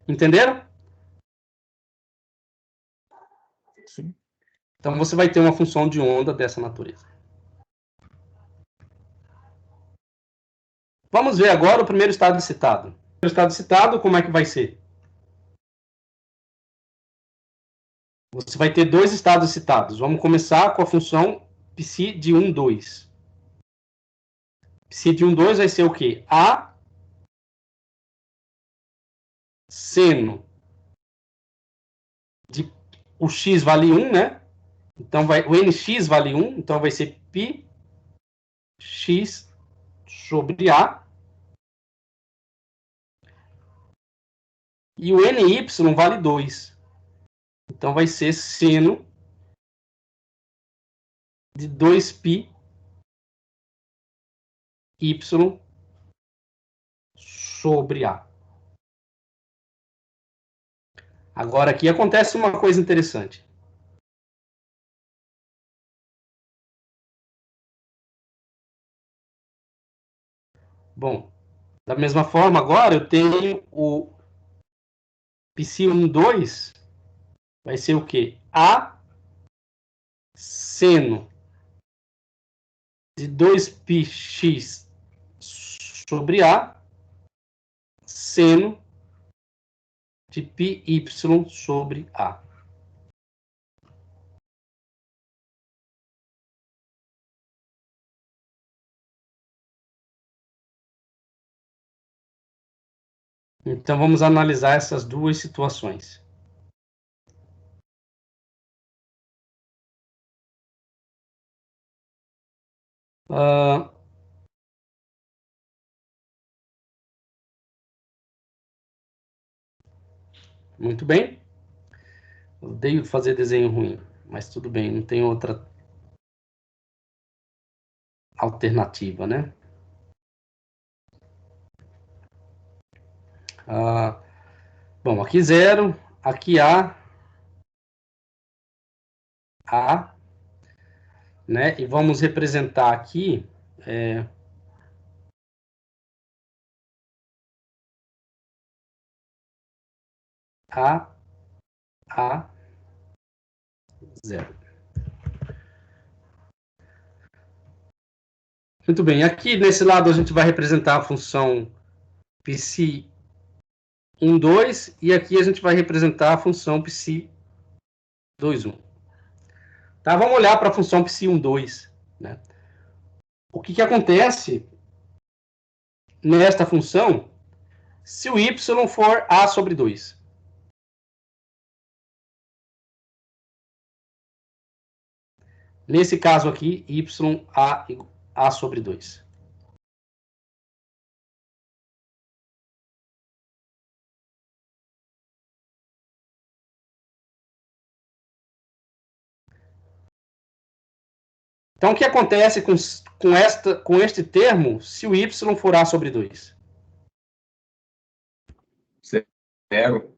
Entenderam? Sim. Então você vai ter uma função de onda dessa natureza. Vamos ver agora o primeiro estado excitado. O primeiro estado excitado, como é que vai ser? Você vai ter dois estados excitados. Vamos começar com a função psi de 1, 2. Psi de 1, 2 vai ser o quê? A seno de o x vale 1, né? Então o nx vale 1, então vai ser π x sobre A. E o ny vale 2. Então vai ser seno de 2π y sobre A. Agora aqui acontece uma coisa interessante. Bom, da mesma forma agora eu tenho o psi12 vai ser o quê? A seno de 2πx sobre A seno de πy sobre A. Então vamos analisar essas duas situações. Ah, muito bem. Eu odeio fazer desenho ruim, mas tudo bem, não tem outra alternativa, né? Ah, bom, aqui 0, aqui A, né? E vamos representar aqui A, 0. Muito bem, aqui nesse lado a gente vai representar a função psi 1, 2, e aqui a gente vai representar a função psi 2, 1. Tá? Vamos olhar para a função psi 1, 2. Né? O que acontece nesta função se o y for a sobre 2? Nesse caso aqui, y a sobre 2. Então, o que acontece com este termo se o y for a sobre 2? 0.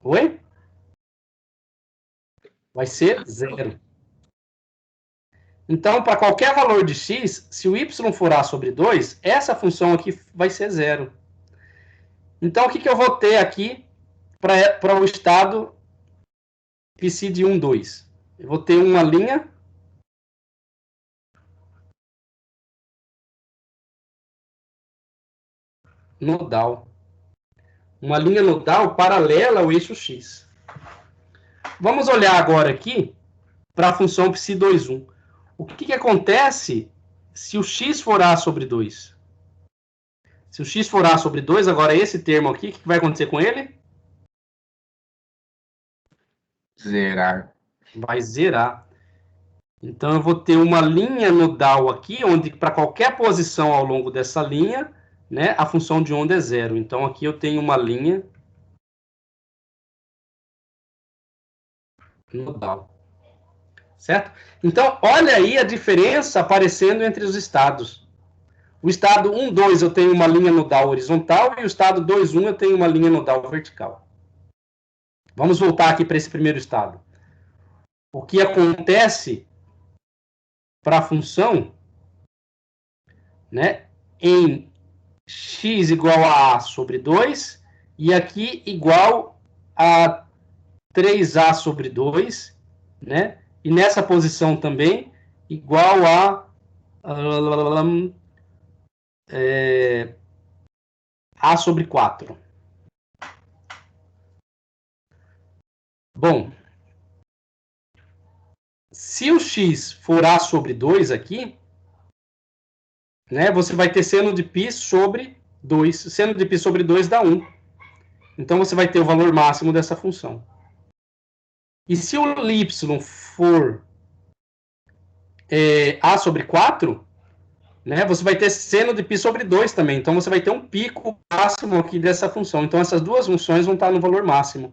Oi? Vai ser 0. Então, para qualquer valor de x, se o y for a sobre 2, essa função aqui vai ser 0. Então, o que eu vou ter aqui para o estado psi de 1, 2? Eu vou ter uma linha nodal. Uma linha nodal paralela ao eixo x. Vamos olhar agora aqui para a função psi 2, 1. O que acontece se o x for a sobre 2? Se o x for a sobre 2, agora esse termo aqui, o que vai acontecer com ele? Zerar. Vai zerar. Então, eu vou ter uma linha nodal aqui, onde para qualquer posição ao longo dessa linha, né, a função de onda é 0. Então, aqui eu tenho uma linha nodal. Certo? Então, olha aí a diferença aparecendo entre os estados. O estado 1, 2 eu tenho uma linha nodal horizontal e o estado 2, 1 eu tenho uma linha nodal vertical. Vamos voltar aqui para esse primeiro estado. O que acontece para a função, né, em x igual a sobre 2 e aqui igual a 3a sobre 2, né? E nessa posição também igual a a sobre 4. Bom, se o x for a sobre 2 aqui, né, você vai ter seno de π sobre 2. Seno de π sobre 2 dá 1. Então, você vai ter o valor máximo dessa função. E se o y for a sobre 4, né, você vai ter seno de π sobre 2 também. Então, você vai ter um pico máximo aqui dessa função. Então, essas duas funções vão estar no valor máximo.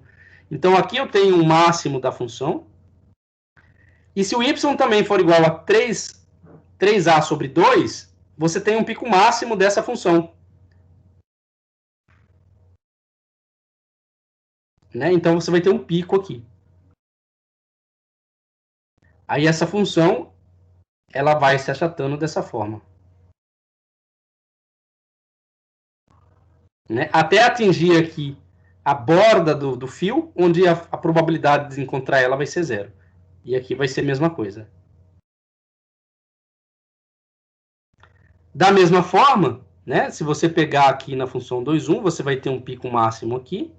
Então, aqui eu tenho um máximo da função. E se o y também for igual a 3a sobre 2, você tem um pico máximo dessa função. Né? Então, você vai ter um pico aqui. Aí, essa função, ela vai se achatando dessa forma. Né? Até atingir aqui a borda do fio, onde a probabilidade de encontrar ela vai ser 0. E aqui vai ser a mesma coisa. Da mesma forma, né, se você pegar aqui na função 2, 1, você vai ter um pico máximo aqui.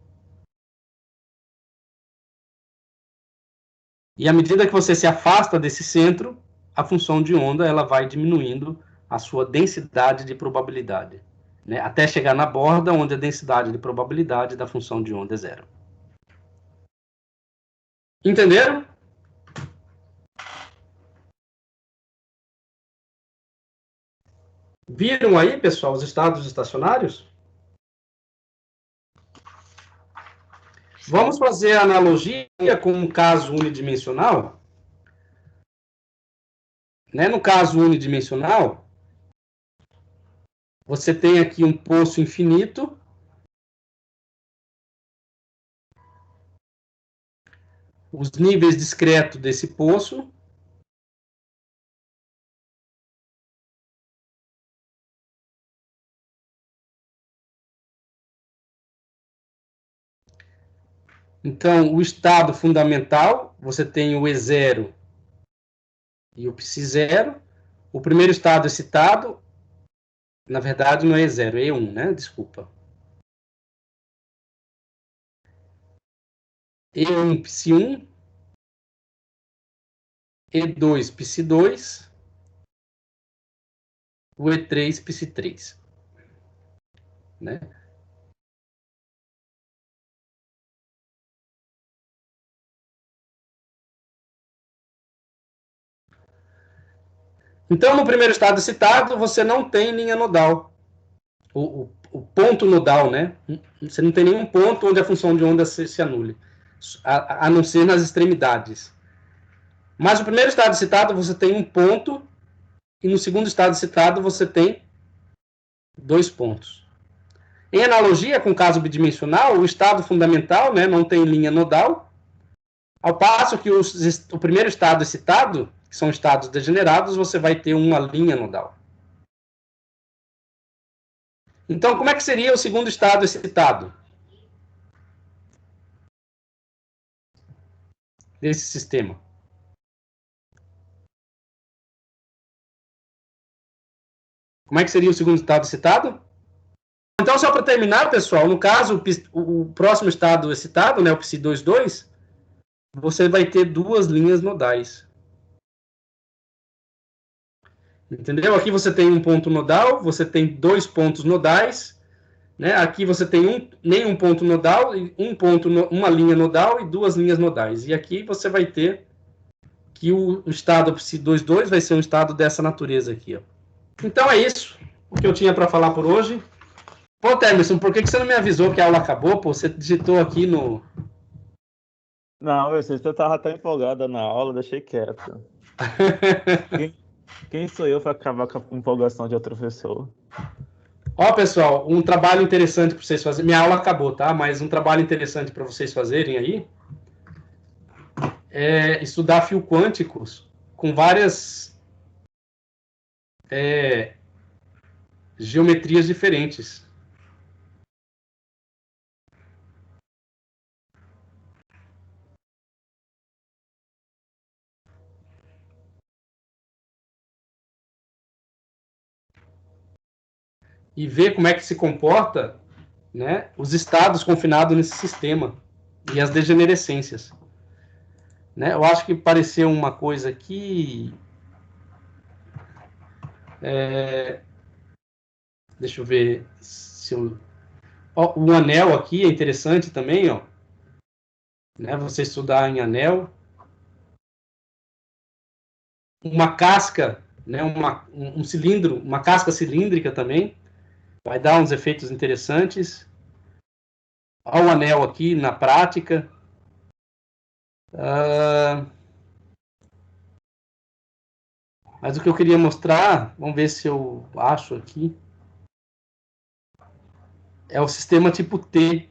E à medida que você se afasta desse centro, a função de onda ela vai diminuindo a sua densidade de probabilidade, né, até chegar na borda, onde a densidade de probabilidade da função de onda é 0. Entenderam? Viram aí, pessoal, os estados estacionários? Vamos fazer a analogia com um caso unidimensional? Né? No caso unidimensional, você tem aqui um poço infinito. Os níveis discretos desse poço. Então, o estado fundamental, você tem o E0 e o psi0. O primeiro estado excitado, na verdade, não é E0, é E1, né? Desculpa. E1, psi1. E2, psi2. O E3, psi3. Né? Então, no primeiro estado excitado, você não tem linha nodal. O ponto nodal, né? Você não tem nenhum ponto onde a função de onda se anule, a não ser nas extremidades. Mas no primeiro estado excitado, você tem um ponto, e no segundo estado excitado, você tem 2 pontos. Em analogia com o caso bidimensional, o estado fundamental, né, não tem linha nodal, ao passo que o primeiro estado excitado, que são estados degenerados, você vai ter uma linha nodal. Então, como é que seria o segundo estado excitado desse sistema? Como é que seria o segundo estado excitado? Então, só para terminar, pessoal, no caso, o próximo estado excitado, né, o psi22, você vai ter 2 linhas nodais. Entendeu? Aqui você tem um ponto nodal, você tem 2 pontos nodais, né? Aqui você tem nenhum ponto nodal, uma linha nodal e 2 linhas nodais. E aqui você vai ter que o estado psi22 vai ser um estado dessa natureza aqui, ó. Então é isso o que eu tinha para falar por hoje. Pô, Temerson, por que você não me avisou que a aula acabou? Pô, você digitou aqui no... Não, eu sei que você estava tão empolgada na aula, deixei quieto. Quem sou eu para acabar com a empolgação de outro professor? Ó, pessoal, um trabalho interessante para vocês fazerem. Minha aula acabou, tá? Mas um trabalho interessante para vocês fazerem aí é estudar fios quânticos com várias geometrias diferentes. E ver como é que se comporta, né, os estados confinados nesse sistema e as degenerescências. Né? Eu acho que pareceu uma coisa aqui... Deixa eu ver se eu... Ó, o anel aqui é interessante também, ó. Né? Você estudar em anel. Uma casca, né? Um cilindro, uma casca cilíndrica também. Vai dar uns efeitos interessantes. Olha o anel aqui na prática. Mas o que eu queria mostrar, vamos ver se eu acho aqui, é o sistema tipo T.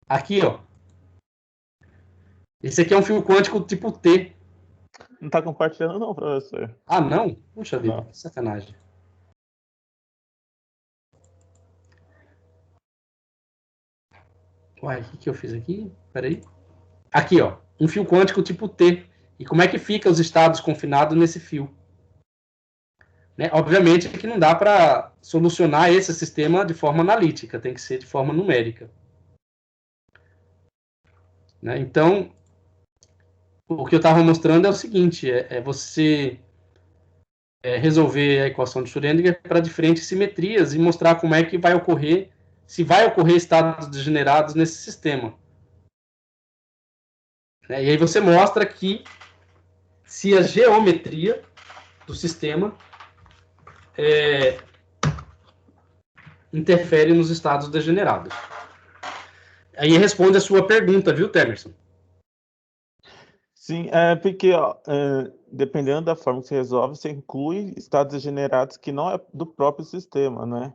Aqui, ó. Esse aqui é um fio quântico tipo T. Não está compartilhando não, professor. Ah, não? Puxa vida, Não. que sacanagem. Uai, o que eu fiz aqui? Peraí. Aqui, ó. Um fio quântico tipo T. E como é que fica os estados confinados nesse fio? Né? Obviamente que não dá para solucionar esse sistema de forma analítica, tem que ser de forma numérica. Né? Então, o que eu estava mostrando é o seguinte, você resolver a equação de Schrödinger para diferentes simetrias e mostrar como é que vai ocorrer, se vai ocorrer estados degenerados nesse sistema. E aí você mostra que se a geometria do sistema interfere nos estados degenerados. Aí responde a sua pergunta, viu, Temerson? Sim, porque dependendo da forma que você resolve, você inclui estados degenerados que não é do próprio sistema, né?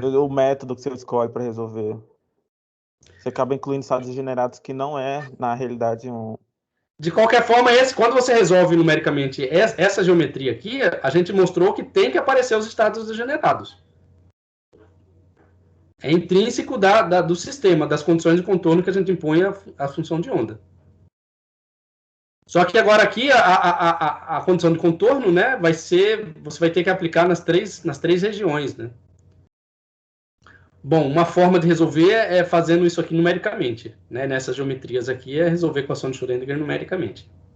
O método que você escolhe para resolver. Você acaba incluindo estados degenerados que não é, na realidade, um... De qualquer forma, quando você resolve numericamente essa geometria aqui, a gente mostrou que tem que aparecer os estados degenerados. É intrínseco do sistema, das condições de contorno que a gente impõe à função de onda. Só que agora aqui, a condição de contorno, né, você vai ter que aplicar nas três regiões, né? Bom, uma forma de resolver é fazendo isso aqui numericamente, né? Nessas geometrias aqui é resolver a equação de Schrödinger numericamente.